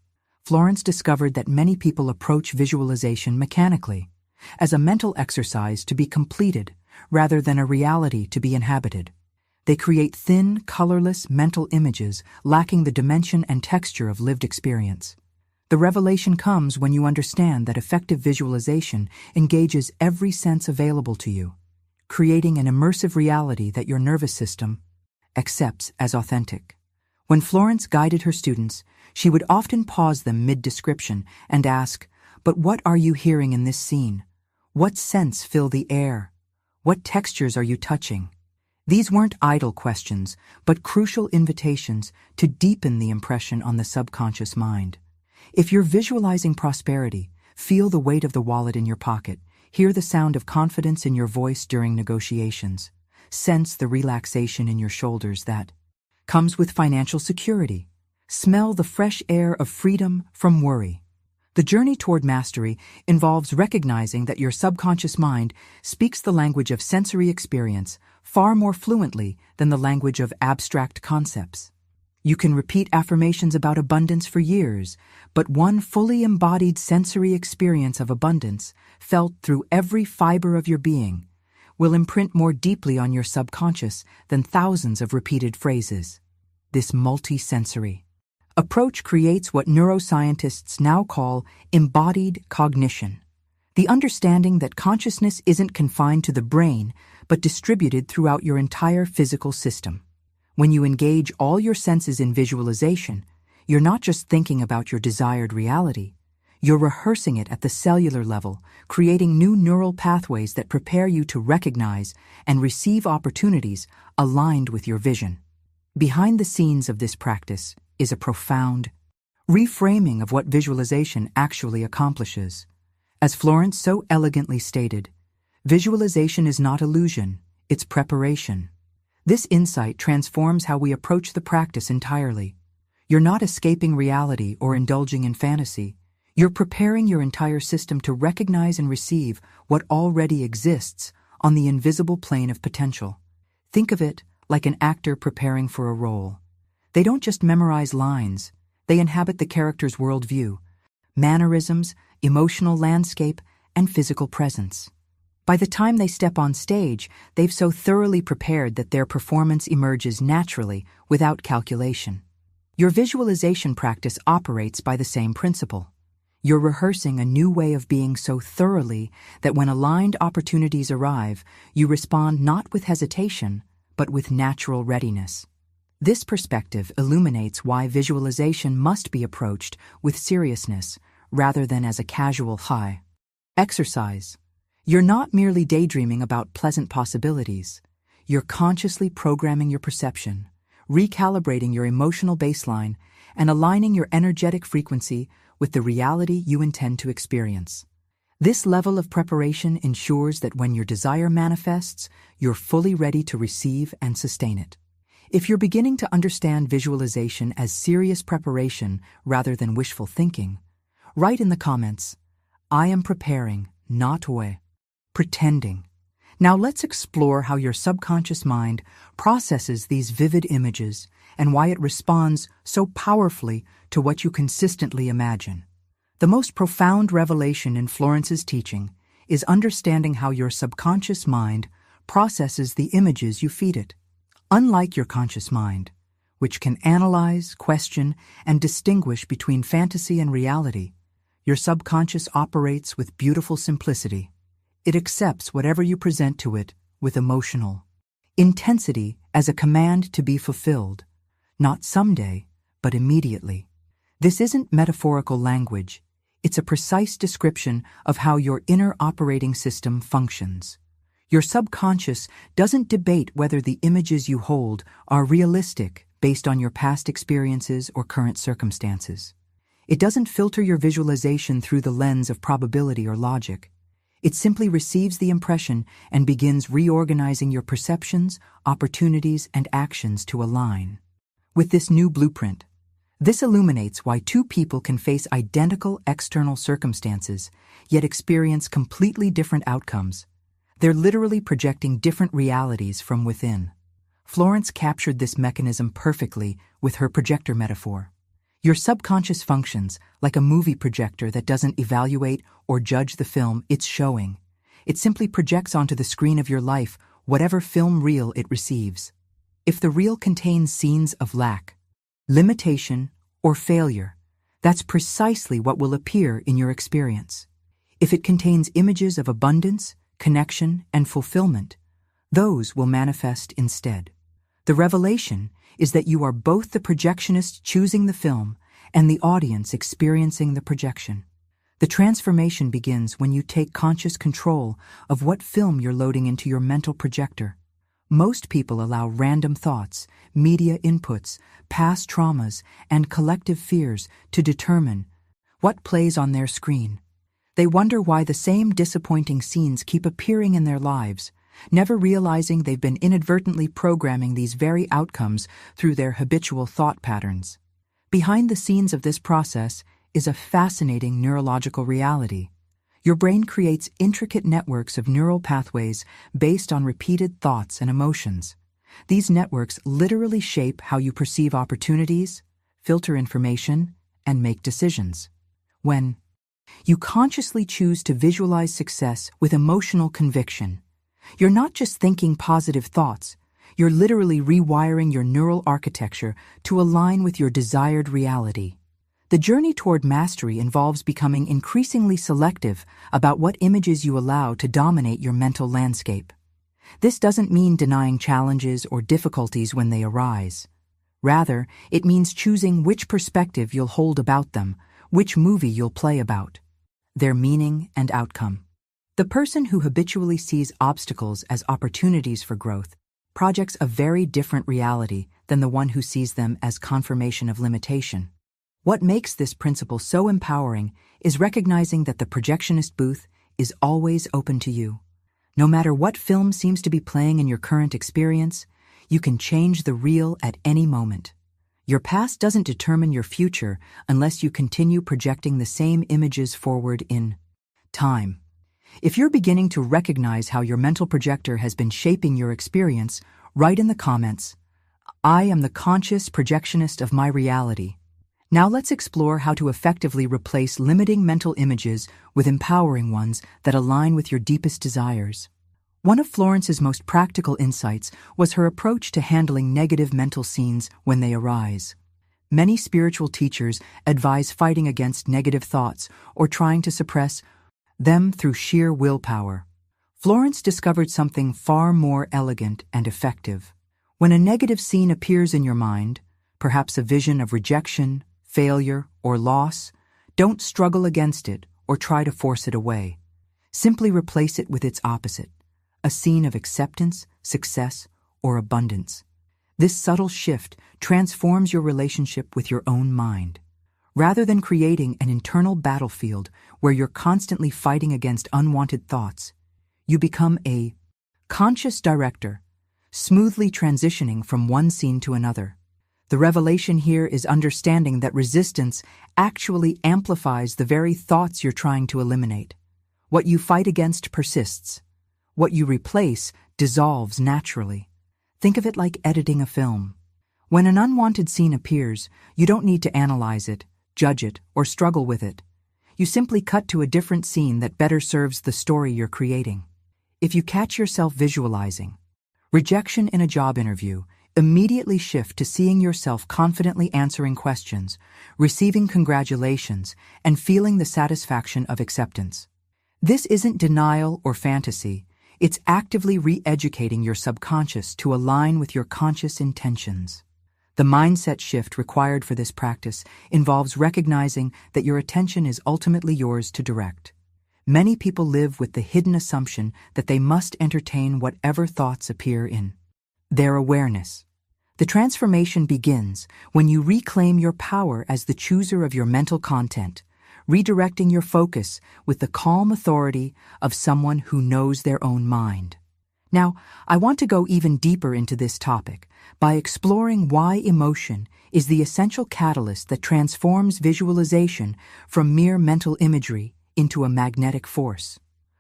Florence discovered that many people approach visualization mechanically, as a mental exercise to be completed rather than a reality to be inhabited. They create thin, colorless mental images lacking the dimension and texture of lived experience. The revelation comes when you understand that effective visualization engages every sense available to you, creating an immersive reality that your nervous system accepts as authentic. When Florence guided her students, she would often pause them mid-description and ask, "But what are you hearing in this scene? What scents fill the air? What textures are you touching?" These weren't idle questions, but crucial invitations to deepen the impression on the subconscious mind. If you're visualizing prosperity, feel the weight of the wallet in your pocket. Hear the sound of confidence in your voice during negotiations. Sense the relaxation in your shoulders that comes with financial security. Smell the fresh air of freedom from worry. The journey toward mastery involves recognizing that your subconscious mind speaks the language of sensory experience far more fluently than the language of abstract concepts. You can repeat affirmations about abundance for years, but one fully embodied sensory experience of abundance, felt through every fiber of your being, will imprint more deeply on your subconscious than thousands of repeated phrases. This multi-sensory approach creates what neuroscientists now call embodied cognition, the understanding that consciousness isn't confined to the brain, but distributed throughout your entire physical system. When you engage all your senses in visualization, you're not just thinking about your desired reality, you're rehearsing it at the cellular level, creating new neural pathways that prepare you to recognize and receive opportunities aligned with your vision. Behind the scenes of this practice is a profound reframing of what visualization actually accomplishes. As Florence so elegantly stated, visualization is not illusion, it's preparation. This insight transforms how we approach the practice entirely. You're not escaping reality or indulging in fantasy. You're preparing your entire system to recognize and receive what already exists on the invisible plane of potential. Think of it like an actor preparing for a role. They don't just memorize lines, they inhabit the character's worldview, mannerisms, emotional landscape, and physical presence. By the time they step on stage, they've so thoroughly prepared that their performance emerges naturally, without calculation. Your visualization practice operates by the same principle. You're rehearsing a new way of being so thoroughly that when aligned opportunities arrive, you respond not with hesitation, but with natural readiness. This perspective illuminates why visualization must be approached with seriousness rather than as a casual high. Exercise. You're not merely daydreaming about pleasant possibilities. You're consciously programming your perception, recalibrating your emotional baseline, and aligning your energetic frequency with the reality you intend to experience. This level of preparation ensures that when your desire manifests, you're fully ready to receive and sustain it. If you're beginning to understand visualization as serious preparation rather than wishful thinking, write in the comments, "I am preparing, not pretending." Now let's explore how your subconscious mind processes these vivid images and why it responds so powerfully to what you consistently imagine. The most profound revelation in Florence's teaching is understanding how your subconscious mind processes the images you feed it. Unlike your conscious mind, which can analyze, question, and distinguish between fantasy and reality, your subconscious operates with beautiful simplicity. It accepts whatever you present to it with emotional intensity as a command to be fulfilled, not someday, but immediately. This isn't metaphorical language. It's a precise description of how your inner operating system functions. Your subconscious doesn't debate whether the images you hold are realistic based on your past experiences or current circumstances. It doesn't filter your visualization through the lens of probability or logic. It simply receives the impression and begins reorganizing your perceptions, opportunities, and actions to align with this new blueprint. This illuminates why two people can face identical external circumstances, yet experience completely different outcomes. They're literally projecting different realities from within. Florence captured this mechanism perfectly with her projector metaphor. Your subconscious functions like a movie projector that doesn't evaluate or judge the film it's showing. It simply projects onto the screen of your life whatever film reel it receives. If the reel contains scenes of lack, limitation, or failure, that's precisely what will appear in your experience. If it contains images of abundance, connection, and fulfillment, those will manifest instead. The revelation is that you are both the projectionist choosing the film and the audience experiencing the projection. The transformation begins when you take conscious control of what film you're loading into your mental projector. Most people allow random thoughts, media inputs, past traumas, and collective fears to determine what plays on their screen. They wonder why the same disappointing scenes keep appearing in their lives, never realizing they've been inadvertently programming these very outcomes through their habitual thought patterns. Behind the scenes of this process is a fascinating neurological reality. Your brain creates intricate networks of neural pathways based on repeated thoughts and emotions. These networks literally shape how you perceive opportunities, filter information, and make decisions. When you consciously choose to visualize success with emotional conviction, you're not just thinking positive thoughts, you're literally rewiring your neural architecture to align with your desired reality. The journey toward mastery involves becoming increasingly selective about what images you allow to dominate your mental landscape. This doesn't mean denying challenges or difficulties when they arise. Rather, it means choosing which perspective you'll hold about them, which movie you'll play about, their meaning and outcome. The person who habitually sees obstacles as opportunities for growth projects a very different reality than the one who sees them as confirmation of limitation. What makes this principle so empowering is recognizing that the projectionist booth is always open to you. No matter what film seems to be playing in your current experience, You can change the real at any moment. Your past doesn't determine your future unless you continue projecting the same images forward in time. If you're beginning to recognize how your mental projector has been shaping your experience, write in the comments, "I am the conscious projectionist of my reality." Now let's explore how to effectively replace limiting mental images with empowering ones that align with your deepest desires. One of Florence's most practical insights was her approach to handling negative mental scenes when they arise. Many spiritual teachers advise fighting against negative thoughts or trying to suppress them through sheer willpower. Florence discovered something far more elegant and effective. When a negative scene appears in your mind, perhaps a vision of rejection, failure, or loss, don't struggle against it or try to force it away. Simply replace it with its opposite, a scene of acceptance, success, or abundance. This subtle shift transforms your relationship with your own mind. Rather than creating an internal battlefield where you're constantly fighting against unwanted thoughts, you become a conscious director, smoothly transitioning from one scene to another. The revelation here is understanding that resistance actually amplifies the very thoughts you're trying to eliminate. What you fight against persists. What you replace dissolves naturally. Think of it like editing a film. When an unwanted scene appears, you don't need to analyze it, judge it, or struggle with it. You simply cut to a different scene that better serves the story you're creating. If you catch yourself visualizing rejection in a job interview, immediately shift to seeing yourself confidently answering questions, receiving congratulations, and feeling the satisfaction of acceptance. This isn't denial or fantasy. It's actively re-educating your subconscious to align with your conscious intentions. The mindset shift required for this practice involves recognizing that your attention is ultimately yours to direct. Many people live with the hidden assumption that they must entertain whatever thoughts appear in their awareness. The transformation begins when you reclaim your power as the chooser of your mental content, redirecting your focus with the calm authority of someone who knows their own mind. Now, I want to go even deeper into this topic by exploring why emotion is the essential catalyst that transforms visualization from mere mental imagery into a magnetic force.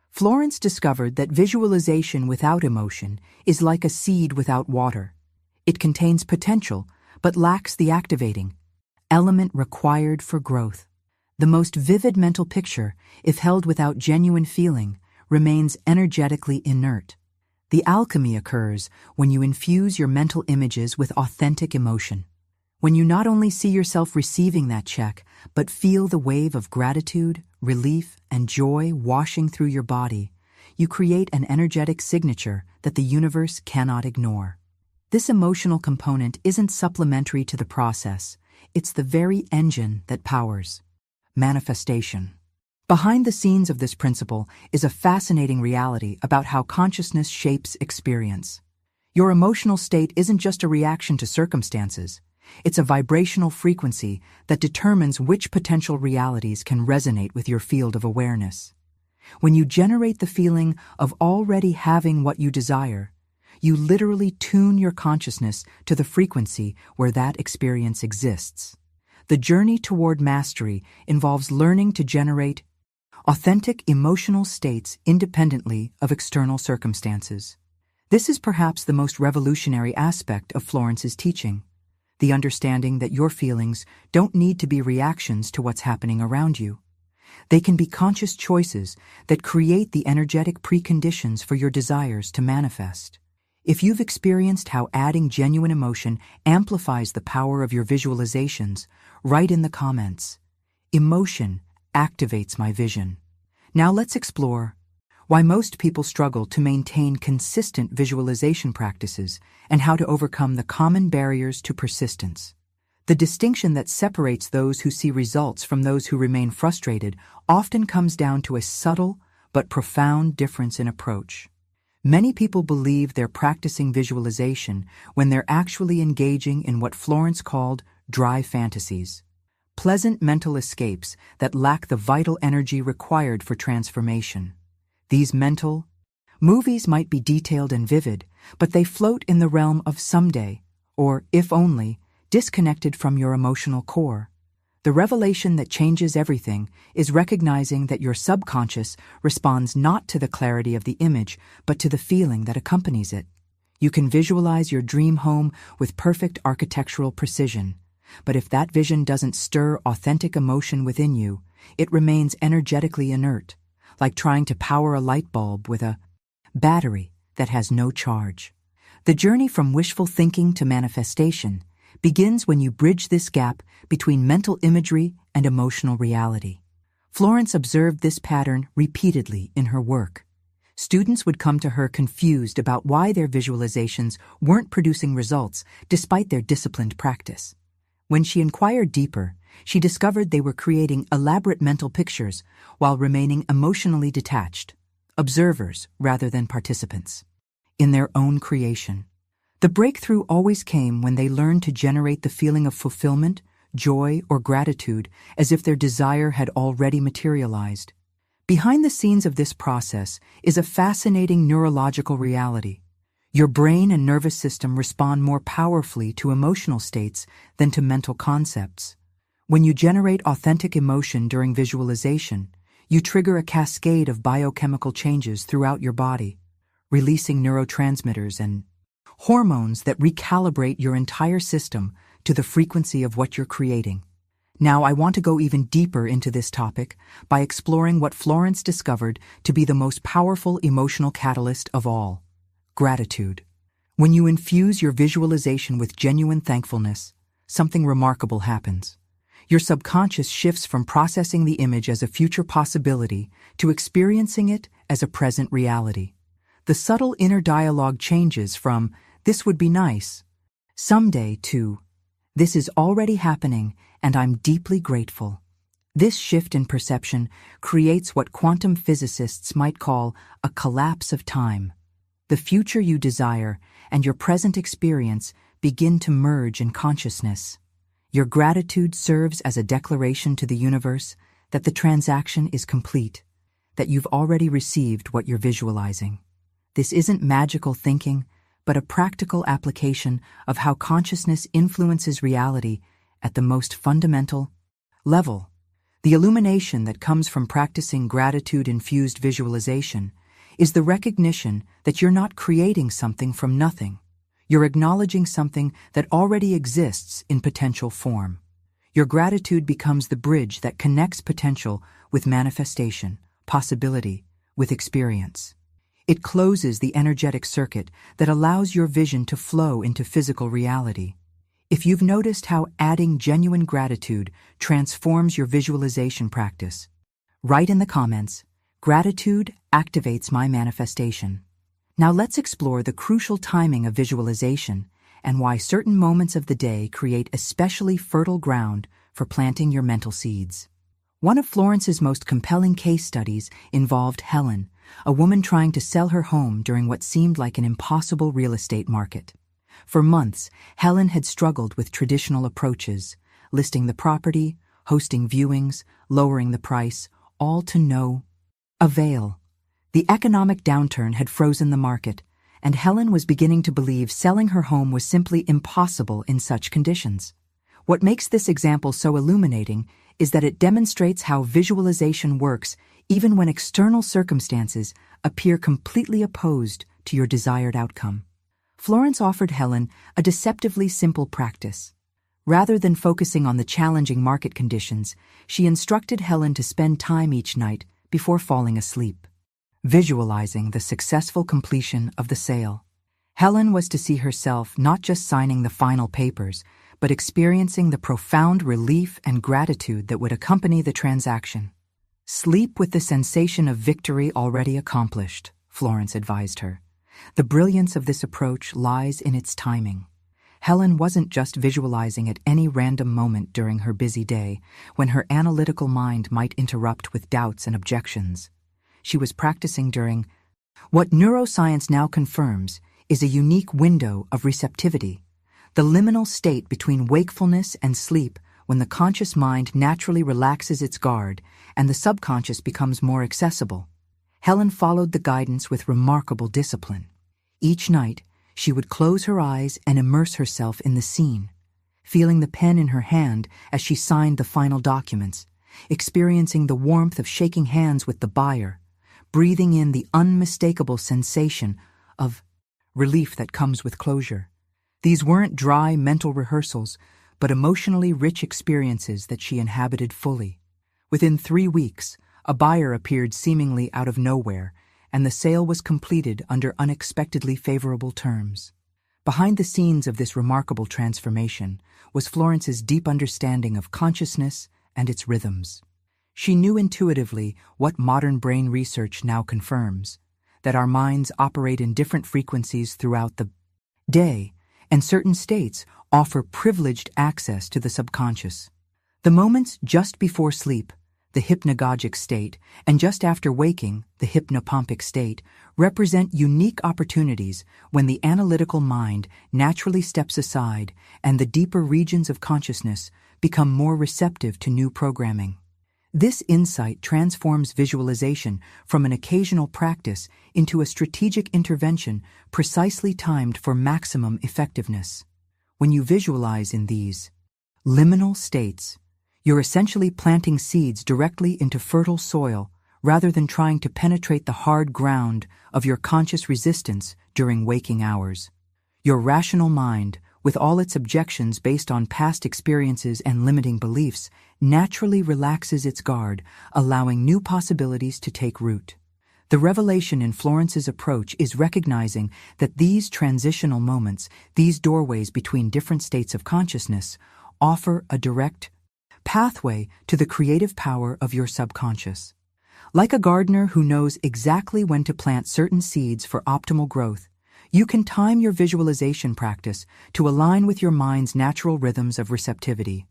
Florence discovered that visualization without emotion is like a seed without water. It contains potential, but lacks the activating element required for growth. The most vivid mental picture, if held without genuine feeling, remains energetically inert. The alchemy occurs when you infuse your mental images with authentic emotion. When you not only see yourself receiving that check, but feel the wave of gratitude, relief, and joy washing through your body, you create an energetic signature that the universe cannot ignore. This emotional component isn't supplementary to the process, it's the very engine that powers manifestation. Behind the scenes of this principle is a fascinating reality about how consciousness shapes experience. Your emotional state isn't just a reaction to circumstances, it's a vibrational frequency that determines which potential realities can resonate with your field of awareness. When you generate the feeling of already having what you desire, you literally tune your consciousness to the frequency where that experience exists. The journey toward mastery involves learning to generate authentic emotional states independently of external circumstances. This is perhaps the most revolutionary aspect of Florence's teaching, the understanding that your feelings don't need to be reactions to what's happening around you. They can be conscious choices that create the energetic preconditions for your desires to manifest. If you've experienced how adding genuine emotion amplifies the power of your visualizations, write in the comments, "Emotion activates my vision." Now let's explore why most people struggle to maintain consistent visualization practices and how to overcome the common barriers to persistence. The distinction that separates those who see results from those who remain frustrated often comes down to a subtle but profound difference in approach. Many people believe they're practicing visualization when they're actually engaging in what Florence called dry fantasies, pleasant mental escapes that lack the vital energy required for transformation. These mental movies might be detailed and vivid, but they float in the realm of someday, or, if only, disconnected from your emotional core. The revelation that changes everything is recognizing that your subconscious responds not to the clarity of the image, but to the feeling that accompanies it. You can visualize your dream home with perfect architectural precision, but if that vision doesn't stir authentic emotion within you, it remains energetically inert, like trying to power a light bulb with a battery that has no charge. The journey from wishful thinking to manifestation begins when you bridge this gap between mental imagery and emotional reality. Florence observed this pattern repeatedly in her work. Students would come to her confused about why their visualizations weren't producing results despite their disciplined practice. When she inquired deeper, she discovered they were creating elaborate mental pictures while remaining emotionally detached, observers rather than participants, in their own creation. The breakthrough always came when they learned to generate the feeling of fulfillment, joy, or gratitude as if their desire had already materialized. Behind the scenes of this process is a fascinating neurological reality. Your brain and nervous system respond more powerfully to emotional states than to mental concepts. When you generate authentic emotion during visualization, you trigger a cascade of biochemical changes throughout your body, releasing neurotransmitters and hormones that recalibrate your entire system to the frequency of what you're creating. Now, I want to go even deeper into this topic by exploring what Florence discovered to be the most powerful emotional catalyst of all: gratitude. When you infuse your visualization with genuine thankfulness, something remarkable happens. Your subconscious shifts from processing the image as a future possibility to experiencing it as a present reality. The subtle inner dialogue changes from "this would be nice" someday to "this is already happening and I'm deeply grateful." This shift in perception creates what quantum physicists might call a collapse of time. The future you desire and your present experience begin to merge in consciousness. Your gratitude serves as a declaration to the universe that the transaction is complete, that you've already received what you're visualizing. This isn't magical thinking, but a practical application of how consciousness influences reality at the most fundamental level. The illumination that comes from practicing gratitude-infused visualization is the recognition that you're not creating something from nothing. You're acknowledging something that already exists in potential form. Your gratitude becomes the bridge that connects potential with manifestation, possibility with experience. It closes the energetic circuit that allows your vision to flow into physical reality. If you've noticed how adding genuine gratitude transforms your visualization practice, write in the comments, "Gratitude activates my manifestation." Now let's explore the crucial timing of visualization and why certain moments of the day create especially fertile ground for planting your mental seeds. One of Florence's most compelling case studies involved Helen, a woman trying to sell her home during what seemed like an impossible real estate market. For months, Helen had struggled with traditional approaches, listing the property, hosting viewings, lowering the price, all to no avail. The economic downturn had frozen the market, and Helen was beginning to believe selling her home was simply impossible in such conditions. What makes this example so illuminating is that it demonstrates how visualization works even when external circumstances appear completely opposed to your desired outcome. Florence offered Helen a deceptively simple practice. Rather than focusing on the challenging market conditions, she instructed Helen to spend time each night before falling asleep, visualizing the successful completion of the sale. Helen was to see herself not just signing the final papers, but experiencing the profound relief and gratitude that would accompany the transaction. "Sleep with the sensation of victory already accomplished," Florence advised her. The brilliance of this approach lies in its timing. Helen wasn't just visualizing at any random moment during her busy day, when her analytical mind might interrupt with doubts and objections. She was practicing during what neuroscience now confirms is a unique window of receptivity, the liminal state between wakefulness and sleep, when the conscious mind naturally relaxes its guard and the subconscious becomes more accessible. Helen followed the guidance with remarkable discipline. Each night, She would close her eyes and immerse herself in the scene, feeling the pen in her hand as she signed the final documents, experiencing the warmth of shaking hands with the buyer, breathing in the unmistakable sensation of relief that comes with closure. These weren't dry mental rehearsals, but emotionally rich experiences that she inhabited fully. Within 3 weeks, a buyer appeared seemingly out of nowhere, and the sale was completed under unexpectedly favorable terms. Behind the scenes of this remarkable transformation was Florence's deep understanding of consciousness and its rhythms. She knew intuitively what modern brain research now confirms, that our minds operate in different frequencies throughout the day, and certain states offer privileged access to the subconscious. The moments just before sleep, the hypnagogic state, and just after waking, the hypnopompic state, represent unique opportunities when the analytical mind naturally steps aside and the deeper regions of consciousness become more receptive to new programming. This insight transforms visualization from an occasional practice into a strategic intervention precisely timed for maximum effectiveness. When you visualize in these liminal states, you're essentially planting seeds directly into fertile soil rather than trying to penetrate the hard ground of your conscious resistance during waking hours. Your rational mind, with all its objections based on past experiences and limiting beliefs, naturally relaxes its guard, allowing new possibilities to take root. The revelation in Florence's approach is recognizing that these transitional moments, these doorways between different states of consciousness, offer a direct pathway to the creative power of your subconscious. Like a gardener who knows exactly when to plant certain seeds for optimal growth, you can time your visualization practice to align with your mind's natural rhythms of receptivity.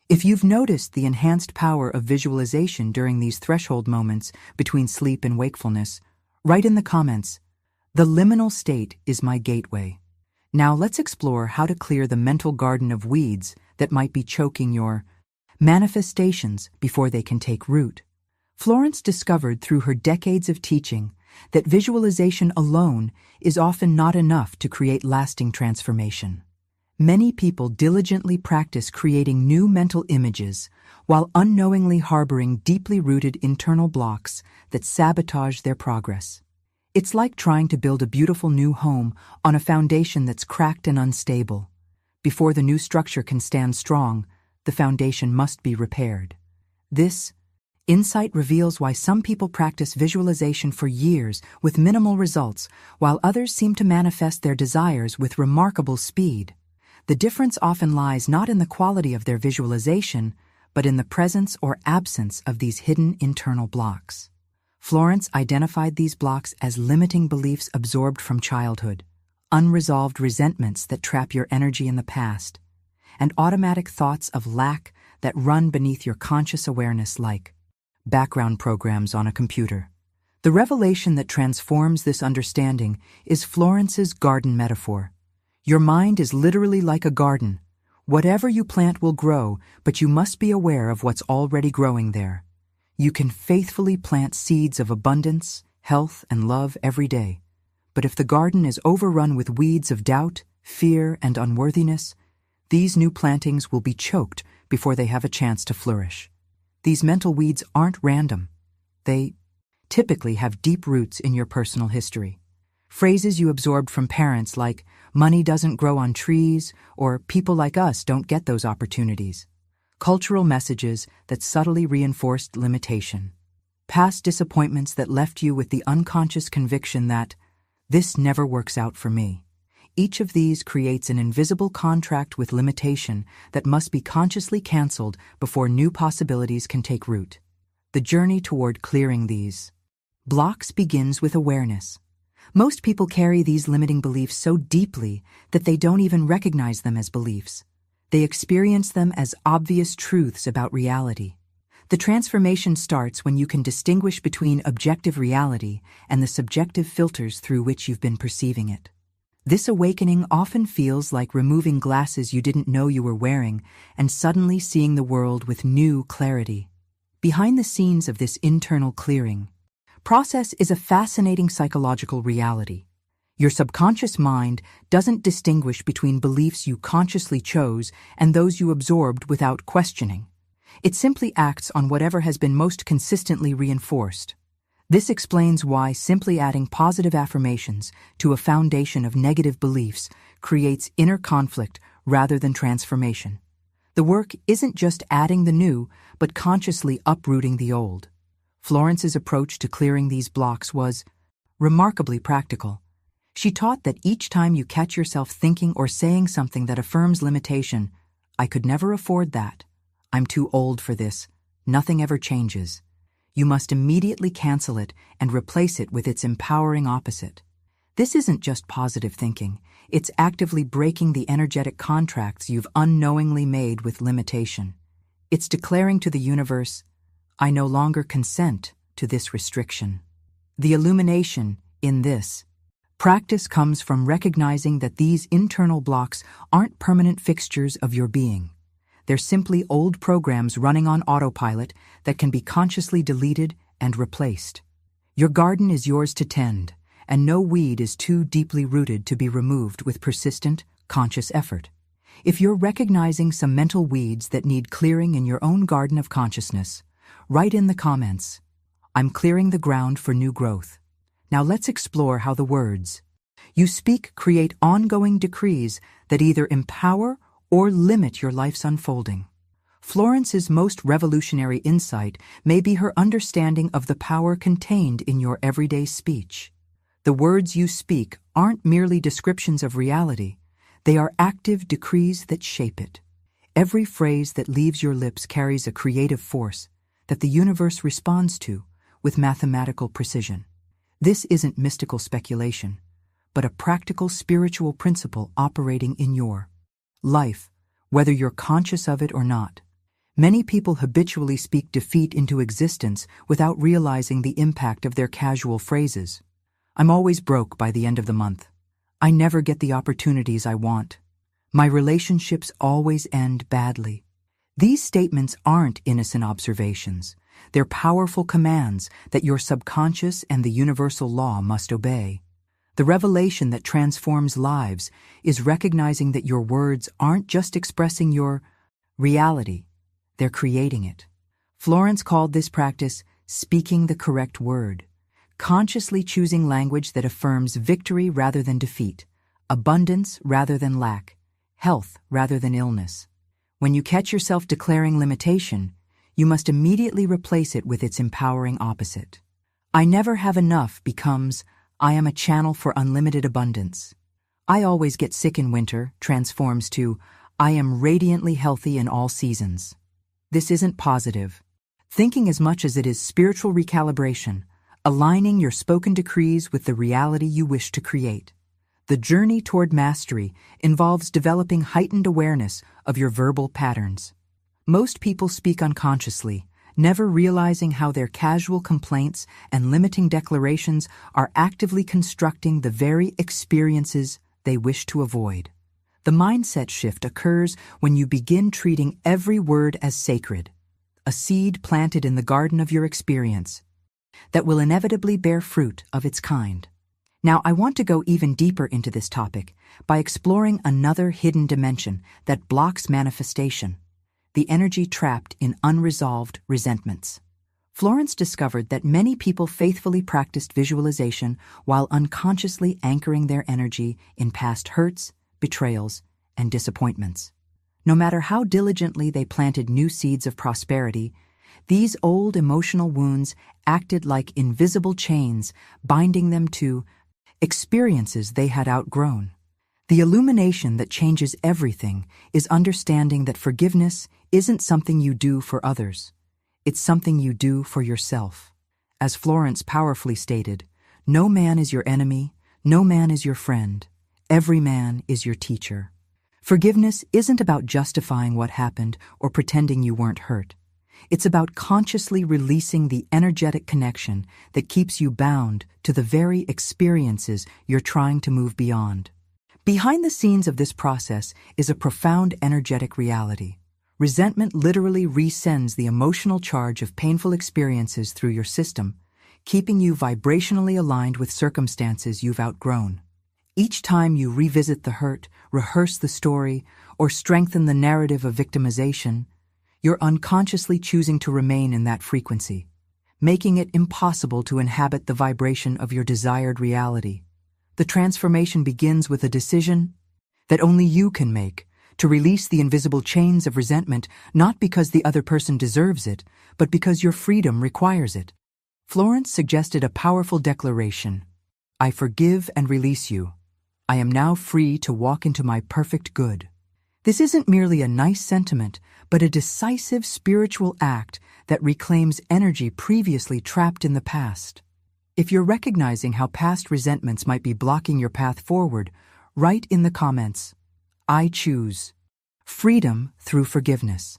If you've noticed the enhanced power of visualization during these threshold moments between sleep and wakefulness, write in the comments, "The liminal state is my gateway." Now let's explore how to clear the mental garden of weeds that might be choking your manifestations before they can take root. Florence discovered through her decades of teaching that visualization alone is often not enough to create lasting transformation. Many people diligently practice creating new mental images while unknowingly harboring deeply rooted internal blocks that sabotage their progress. It's like trying to build a beautiful new home on a foundation that's cracked and unstable. Before the new structure can stand strong, the foundation must be repaired. This insight reveals why some people practice visualization for years with minimal results, while others seem to manifest their desires with remarkable speed. The difference often lies not in the quality of their visualization, but in the presence or absence of these hidden internal blocks. Florence identified these blocks as limiting beliefs absorbed from childhood, unresolved resentments that trap your energy in the past, and automatic thoughts of lack that run beneath your conscious awareness like background programs on a computer. The revelation that transforms this understanding is Florence's garden metaphor. Your mind is literally like a garden. Whatever you plant will grow, but you must be aware of what's already growing there. You can faithfully plant seeds of abundance, health, and love every day. But if the garden is overrun with weeds of doubt, fear, and unworthiness, these new plantings will be choked before they have a chance to flourish. These mental weeds aren't random. They typically have deep roots in your personal history. Phrases you absorbed from parents like, "money doesn't grow on trees," or "people like us don't get those opportunities." Cultural messages that subtly reinforced limitation. Past disappointments that left you with the unconscious conviction that, "this never works out for me." Each of these creates an invisible contract with limitation that must be consciously canceled before new possibilities can take root. The journey toward clearing these blocks begins with awareness. Most people carry these limiting beliefs so deeply that they don't even recognize them as beliefs. They experience them as obvious truths about reality. The transformation starts when you can distinguish between objective reality and the subjective filters through which you've been perceiving it. This awakening often feels like removing glasses you didn't know you were wearing and suddenly seeing the world with new clarity. Behind the scenes of this internal clearing process is a fascinating psychological reality. Your subconscious mind doesn't distinguish between beliefs you consciously chose and those you absorbed without questioning. It simply acts on whatever has been most consistently reinforced. This explains why simply adding positive affirmations to a foundation of negative beliefs creates inner conflict rather than transformation. The work isn't just adding the new, but consciously uprooting the old. Florence's approach to clearing these blocks was remarkably practical. She taught that each time you catch yourself thinking or saying something that affirms limitation, "I could never afford that. I'm too old for this. Nothing ever changes," you must immediately cancel it and replace it with its empowering opposite. This isn't just positive thinking. It's actively breaking the energetic contracts you've unknowingly made with limitation. It's declaring to the universe, "I no longer consent to this restriction." The illumination in this practice comes from recognizing that these internal blocks aren't permanent fixtures of your being. They're simply old programs running on autopilot that can be consciously deleted and replaced. Your garden is yours to tend, and no weed is too deeply rooted to be removed with persistent, conscious effort. If you're recognizing some mental weeds that need clearing in your own garden of consciousness, write in the comments, "I'm clearing the ground for new growth." Now let's explore how the words you speak create ongoing decrees that either empower or limit your life's unfolding. Florence's most revolutionary insight may be her understanding of the power contained in your everyday speech. The words you speak aren't merely descriptions of reality, they are active decrees that shape it. Every phrase that leaves your lips carries a creative force that the universe responds to with mathematical precision. This isn't mystical speculation, but a practical spiritual principle operating in your life, whether you're conscious of it or not. Many people habitually speak defeat into existence without realizing the impact of their casual phrases. "I'm always broke by the end of the month. I never get the opportunities I want. My relationships always end badly." These statements aren't innocent observations. They're powerful commands that your subconscious and the universal law must obey. The revelation that transforms lives is recognizing that your words aren't just expressing your reality, they're creating it. Florence called this practice speaking the correct word, consciously choosing language that affirms victory rather than defeat, abundance rather than lack, health rather than illness. When you catch yourself declaring limitation, you must immediately replace it with its empowering opposite. "I never have enough" becomes, "I am a channel for unlimited abundance." "I always get sick in winter" transforms to, "I am radiantly healthy in all seasons." This isn't positive thinking as much as it is spiritual recalibration, aligning your spoken decrees with the reality you wish to create. The journey toward mastery involves developing heightened awareness of your verbal patterns. Most people speak unconsciously, never realizing how their casual complaints and limiting declarations are actively constructing the very experiences they wish to avoid. The mindset shift occurs when you begin treating every word as sacred, a seed planted in the garden of your experience that will inevitably bear fruit of its kind. Now, I want to go even deeper into this topic by exploring another hidden dimension that blocks manifestation: the energy trapped in unresolved resentments. Florence discovered that many people faithfully practiced visualization while unconsciously anchoring their energy in past hurts, betrayals, and disappointments. No matter how diligently they planted new seeds of prosperity, these old emotional wounds acted like invisible chains, binding them to experiences they had outgrown. The illumination that changes everything is understanding that forgiveness isn't something you do for others. It's something you do for yourself. As Florence powerfully stated, "No man is your enemy, no man is your friend. Every man is your teacher." Forgiveness isn't about justifying what happened or pretending you weren't hurt. It's about consciously releasing the energetic connection that keeps you bound to the very experiences you're trying to move beyond. Behind the scenes of this process is a profound energetic reality. Resentment literally resends the emotional charge of painful experiences through your system, keeping you vibrationally aligned with circumstances you've outgrown. Each time you revisit the hurt, rehearse the story, or strengthen the narrative of victimization, you're unconsciously choosing to remain in that frequency, making it impossible to inhabit the vibration of your desired reality. The transformation begins with a decision that only you can make, to release the invisible chains of resentment, not because the other person deserves it, but because your freedom requires it. Florence suggested a powerful declaration: I forgive and release you. I am now free to walk into my perfect good. This isn't merely a nice sentiment, but a decisive spiritual act that reclaims energy previously trapped in the past. If you're recognizing how past resentments might be blocking your path forward, write in the comments, I choose freedom through forgiveness.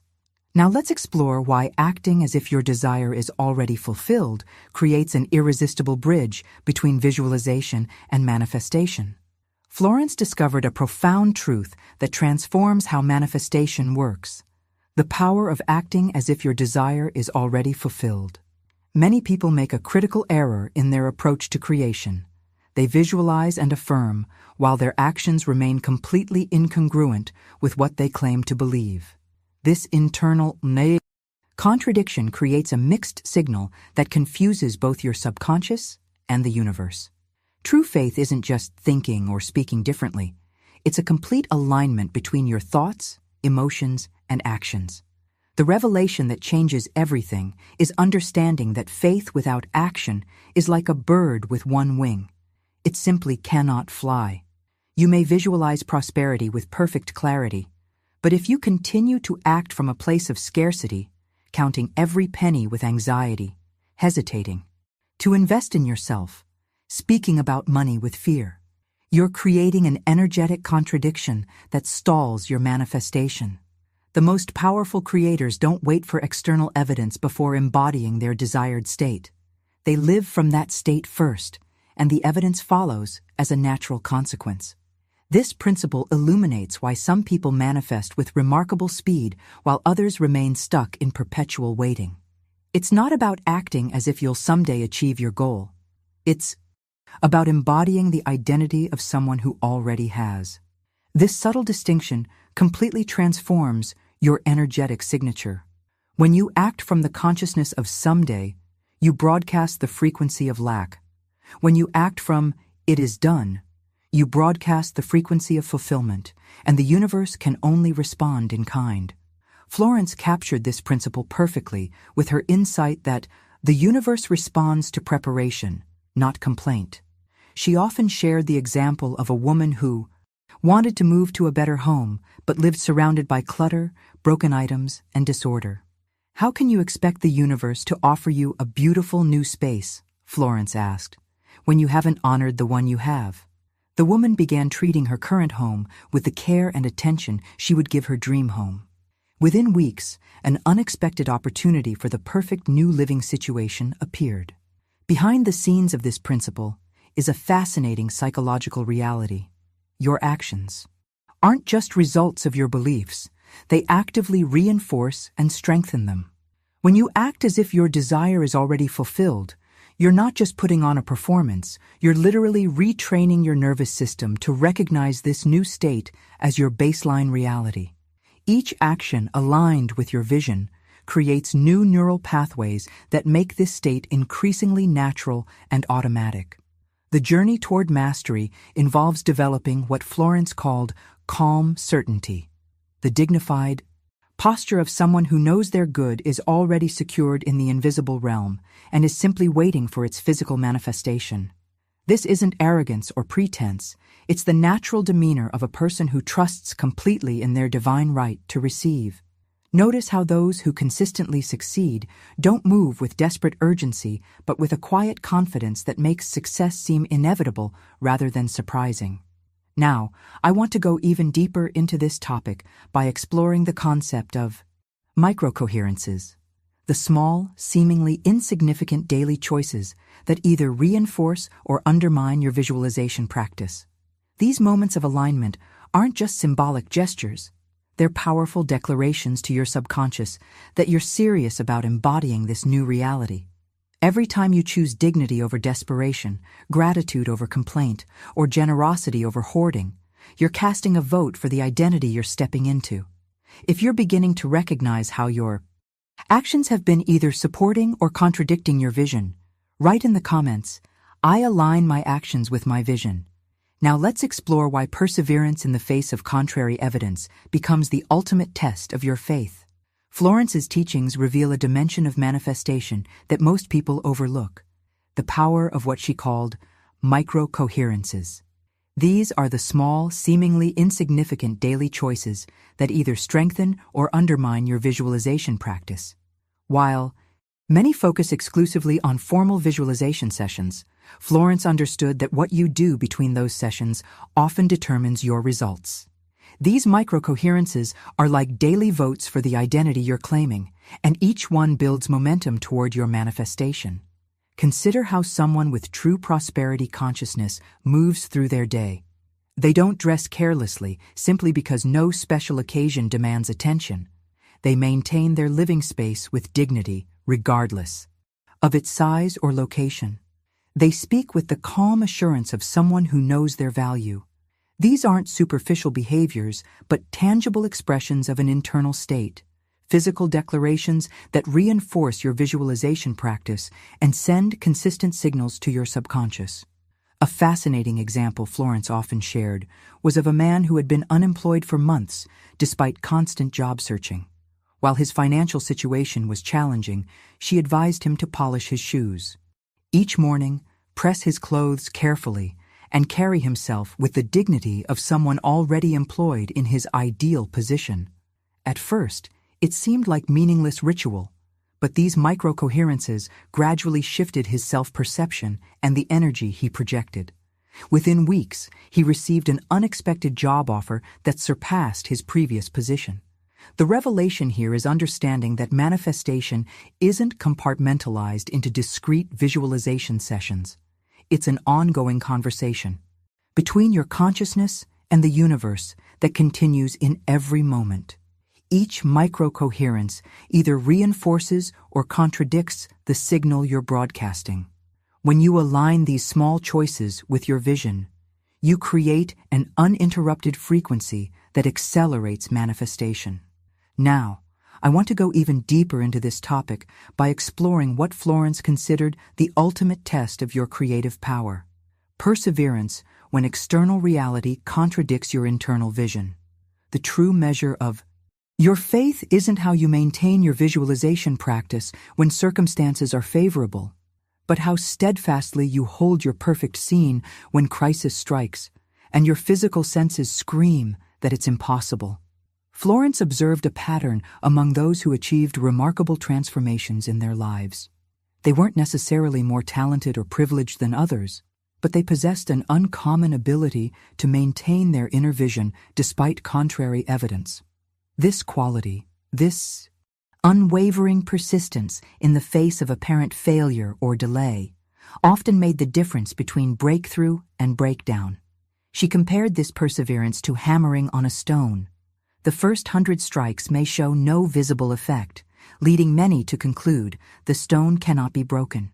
Now let's explore why acting as if your desire is already fulfilled creates an irresistible bridge between visualization and manifestation. Florence discovered a profound truth that transforms how manifestation works: the power of acting as if your desire is already fulfilled. Many people make a critical error in their approach to creation. They visualize and affirm, while their actions remain completely incongruent with what they claim to believe. This internal contradiction creates a mixed signal that confuses both your subconscious and the universe. True faith isn't just thinking or speaking differently. It's a complete alignment between your thoughts, emotions, and actions. The revelation that changes everything is understanding that faith without action is like a bird with one wing. It simply cannot fly. You may visualize prosperity with perfect clarity, but if you continue to act from a place of scarcity, counting every penny with anxiety, hesitating to invest in yourself, speaking about money with fear, you're creating an energetic contradiction that stalls your manifestation. The most powerful creators don't wait for external evidence before embodying their desired state. They live from that state first, and the evidence follows as a natural consequence. This principle illuminates why some people manifest with remarkable speed while others remain stuck in perpetual waiting. It's not about acting as if you'll someday achieve your goal. It's about embodying the identity of someone who already has. This subtle distinction completely transforms your energetic signature. When you act from the consciousness of someday, you broadcast the frequency of lack. When you act from it is done, you broadcast the frequency of fulfillment, and the universe can only respond in kind. Florence captured this principle perfectly with her insight that the universe responds to preparation, not complaint. She often shared the example of a woman who wanted to move to a better home but lived surrounded by clutter, broken items, and disorder. How can you expect the universe to offer you a beautiful new space, Florence asked, when you haven't honored the one you have? The woman began treating her current home with the care and attention she would give her dream home. Within weeks, an unexpected opportunity for the perfect new living situation appeared. Behind the scenes of this principle is a fascinating psychological reality. Your actions aren't just results of your beliefs. They actively reinforce and strengthen them. When you act as if your desire is already fulfilled, you're not just putting on a performance, you're literally retraining your nervous system to recognize this new state as your baseline reality. Each action aligned with your vision creates new neural pathways that make this state increasingly natural and automatic. The journey toward mastery involves developing what Florence called calm certainty, the dignified posture of someone who knows their good is already secured in the invisible realm and is simply waiting for its physical manifestation. This isn't arrogance or pretense, it's the natural demeanor of a person who trusts completely in their divine right to receive. Notice how those who consistently succeed don't move with desperate urgency, but with a quiet confidence that makes success seem inevitable rather than surprising. Now, I want to go even deeper into this topic by exploring the concept of microcoherences, the small, seemingly insignificant daily choices that either reinforce or undermine your visualization practice. These moments of alignment aren't just symbolic gestures. They're powerful declarations to your subconscious that you're serious about embodying this new reality. Every time you choose dignity over desperation, gratitude over complaint, or generosity over hoarding, you're casting a vote for the identity you're stepping into. If you're beginning to recognize how your actions have been either supporting or contradicting your vision, write in the comments, "I align my actions with my vision." Now let's explore why perseverance in the face of contrary evidence becomes the ultimate test of your faith. Florence's teachings reveal a dimension of manifestation that most people overlook, the power of what she called micro-coherences. These are the small, seemingly insignificant daily choices that either strengthen or undermine your visualization practice. While many focus exclusively on formal visualization sessions, Florence understood that what you do between those sessions often determines your results. These micro-coherences are like daily votes for the identity you're claiming, and each one builds momentum toward your manifestation. Consider how someone with true prosperity consciousness moves through their day. They don't dress carelessly simply because no special occasion demands attention. They maintain their living space with dignity, regardless of its size or location. They speak with the calm assurance of someone who knows their value. These aren't superficial behaviors, but tangible expressions of an internal state, physical declarations that reinforce your visualization practice and send consistent signals to your subconscious. A fascinating example Florence often shared was of a man who had been unemployed for months despite constant job searching. While his financial situation was challenging, she advised him to polish his shoes. Each morning, press his clothes carefully, and carry himself with the dignity of someone already employed in his ideal position. At first, it seemed like meaningless ritual, but these micro-coherences gradually shifted his self-perception and the energy he projected. Within weeks, he received an unexpected job offer that surpassed his previous position. The revelation here is understanding that manifestation isn't compartmentalized into discrete visualization sessions. It's an ongoing conversation between your consciousness and the universe that continues in every moment. Each micro-coherence either reinforces or contradicts the signal you're broadcasting. When you align these small choices with your vision, you create an uninterrupted frequency that accelerates manifestation. Now, I want to go even deeper into this topic by exploring what Florence considered the ultimate test of your creative power: perseverance when external reality contradicts your internal vision. The true measure of your faith isn't how you maintain your visualization practice when circumstances are favorable, but how steadfastly you hold your perfect scene when crisis strikes and your physical senses scream that it's impossible. Florence observed a pattern among those who achieved remarkable transformations in their lives. They weren't necessarily more talented or privileged than others, but they possessed an uncommon ability to maintain their inner vision despite contrary evidence. This quality, this unwavering persistence in the face of apparent failure or delay, often made the difference between breakthrough and breakdown. She compared this perseverance to hammering on a stone. The first 100 strikes may show no visible effect, leading many to conclude the stone cannot be broken.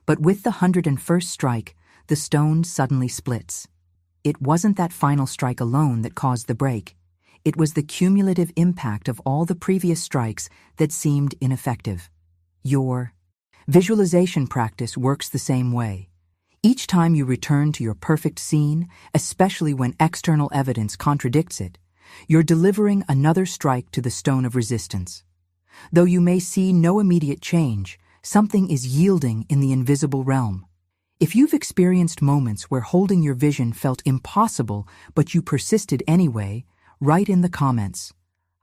But with the 101st strike, the stone suddenly splits. It wasn't that final strike alone that caused the break. It was the cumulative impact of all the previous strikes that seemed ineffective. Your visualization practice works the same way. Each time you return to your perfect scene, especially when external evidence contradicts it, you're delivering another strike to the stone of resistance. Though you may see no immediate change, something is yielding in the invisible realm. If you've experienced moments where holding your vision felt impossible but you persisted anyway, write in the comments,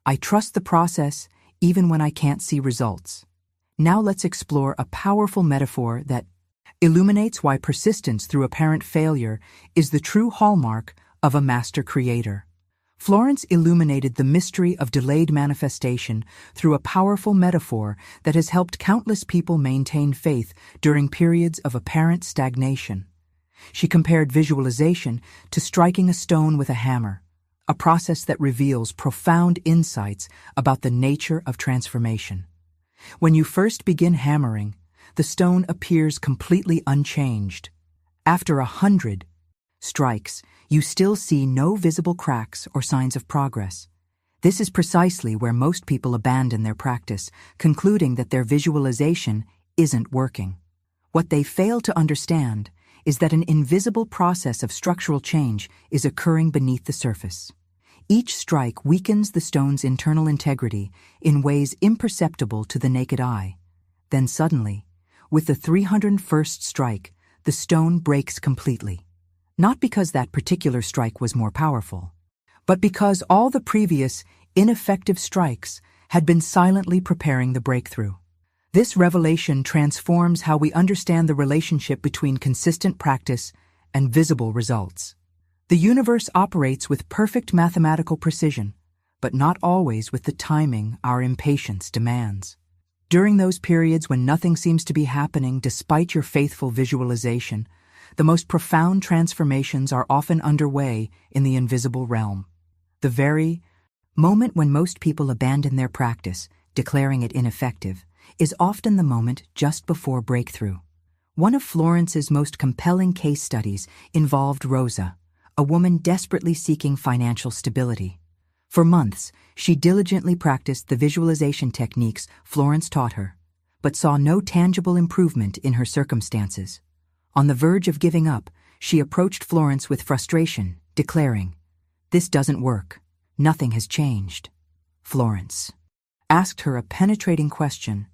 "I trust the process even when I can't see results." Now let's explore a powerful metaphor that illuminates why persistence through apparent failure is the true hallmark of a master creator. Florence illuminated the mystery of delayed manifestation through a powerful metaphor that has helped countless people maintain faith during periods of apparent stagnation. She compared visualization to striking a stone with a hammer, a process that reveals profound insights about the nature of transformation. When you first begin hammering, the stone appears completely unchanged. After 100 strikes, you still see no visible cracks or signs of progress. This is precisely where most people abandon their practice, concluding that their visualization isn't working. What they fail to understand is that an invisible process of structural change is occurring beneath the surface. Each strike weakens the stone's internal integrity in ways imperceptible to the naked eye. Then suddenly, with the 301st strike, the stone breaks completely. Not because that particular strike was more powerful, but because all the previous, ineffective strikes had been silently preparing the breakthrough. This revelation transforms how we understand the relationship between consistent practice and visible results. The universe operates with perfect mathematical precision, but not always with the timing our impatience demands. During those periods when nothing seems to be happening despite your faithful visualization, the most profound transformations are often underway in the invisible realm. The very moment when most people abandon their practice, declaring it ineffective, is often the moment just before breakthrough. One of Florence's most compelling case studies involved Rosa, a woman desperately seeking financial stability. For months, she diligently practiced the visualization techniques Florence taught her, but saw no tangible improvement in her circumstances. On the verge of giving up, she approached Florence with frustration, declaring, "This doesn't work. Nothing has changed." Florence asked her a penetrating question.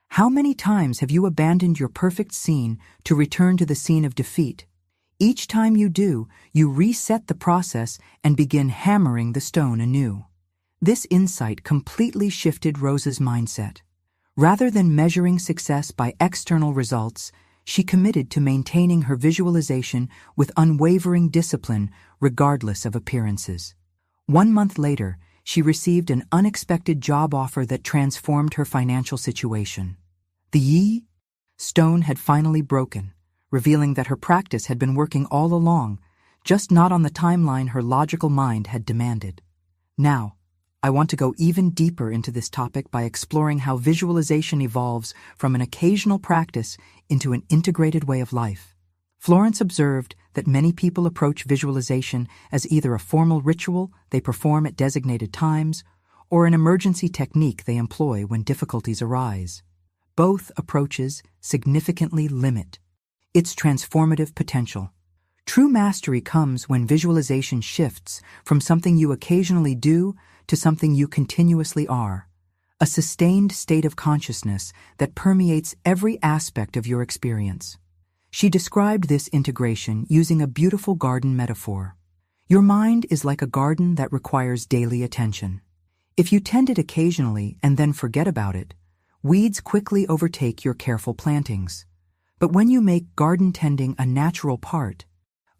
"How many times have you abandoned your perfect scene to return to the scene of defeat? Each time you do, you reset the process and begin hammering the stone anew." This insight completely shifted Rosa's mindset. Rather than measuring success by external results, she committed to maintaining her visualization with unwavering discipline regardless of appearances. 1 month later, she received an unexpected job offer that transformed her financial situation. The stone had finally broken, revealing that her practice had been working all along, just not on the timeline her logical mind had demanded. Now, I want to go even deeper into this topic by exploring how visualization evolves from an occasional practice into an integrated way of life. Florence observed that many people approach visualization as either a formal ritual they perform at designated times or an emergency technique they employ when difficulties arise. Both approaches significantly limit its transformative potential. True mastery comes when visualization shifts from something you occasionally do to something you continuously are, a sustained state of consciousness that permeates every aspect of your experience. She described this integration using a beautiful garden metaphor. Your mind is like a garden that requires daily attention. If you tend it occasionally and then forget about it, weeds quickly overtake your careful plantings. But when you make garden tending a natural part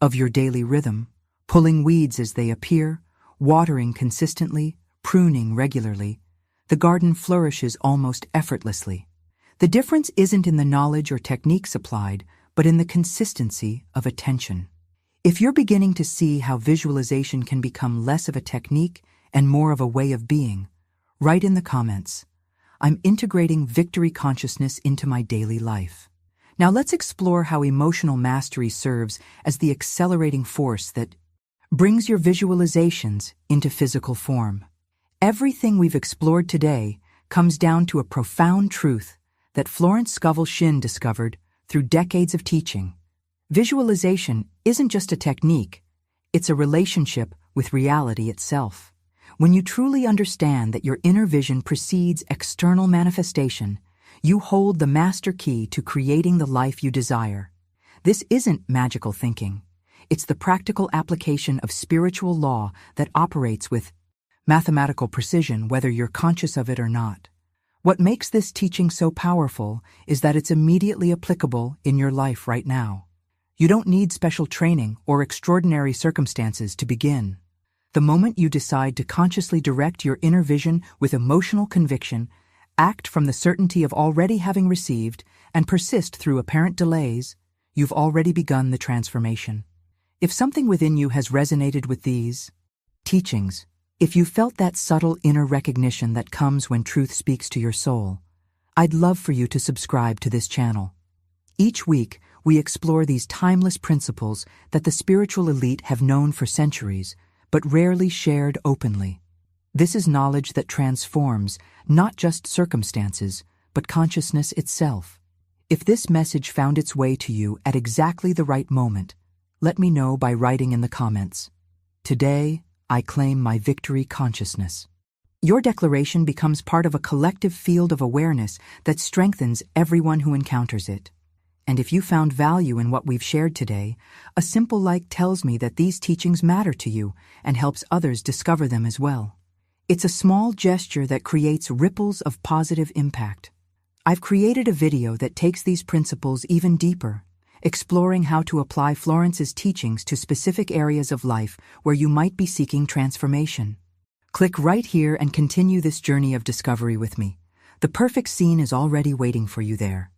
of your daily rhythm, pulling weeds as they appear, watering consistently, pruning regularly, the garden flourishes almost effortlessly. The difference isn't in the knowledge or techniques applied, but in the consistency of attention. If you're beginning to see how visualization can become less of a technique and more of a way of being, write in the comments, "I'm integrating victory consciousness into my daily life." Now let's explore how emotional mastery serves as the accelerating force that brings your visualizations into physical form. Everything we've explored today comes down to a profound truth that Florence Scovel Shinn discovered through decades of teaching. Visualization isn't just a technique, it's a relationship with reality itself. When you truly understand that your inner vision precedes external manifestation, you hold the master key to creating the life you desire. This isn't magical thinking. It's the practical application of spiritual law that operates with mathematical precision whether you're conscious of it or not. What makes this teaching so powerful is that it's immediately applicable in your life right now. You don't need special training or extraordinary circumstances to begin. The moment you decide to consciously direct your inner vision with emotional conviction, act from the certainty of already having received, and persist through apparent delays, you've already begun the transformation. If something within you has resonated with these teachings, if you felt that subtle inner recognition that comes when truth speaks to your soul, I'd love for you to subscribe to this channel. Each week, we explore these timeless principles that the spiritual elite have known for centuries, but rarely shared openly. This is knowledge that transforms not just circumstances, but consciousness itself. If this message found its way to you at exactly the right moment, let me know by writing in the comments. Today, I claim my victory consciousness. Your declaration becomes part of a collective field of awareness that strengthens everyone who encounters it. And if you found value in what we've shared today, a simple like tells me that these teachings matter to you and helps others discover them as well. It's a small gesture that creates ripples of positive impact. I've created a video that takes these principles even deeper, exploring how to apply Florence's teachings to specific areas of life where you might be seeking transformation. Click right here and continue this journey of discovery with me. The perfect scene is already waiting for you there.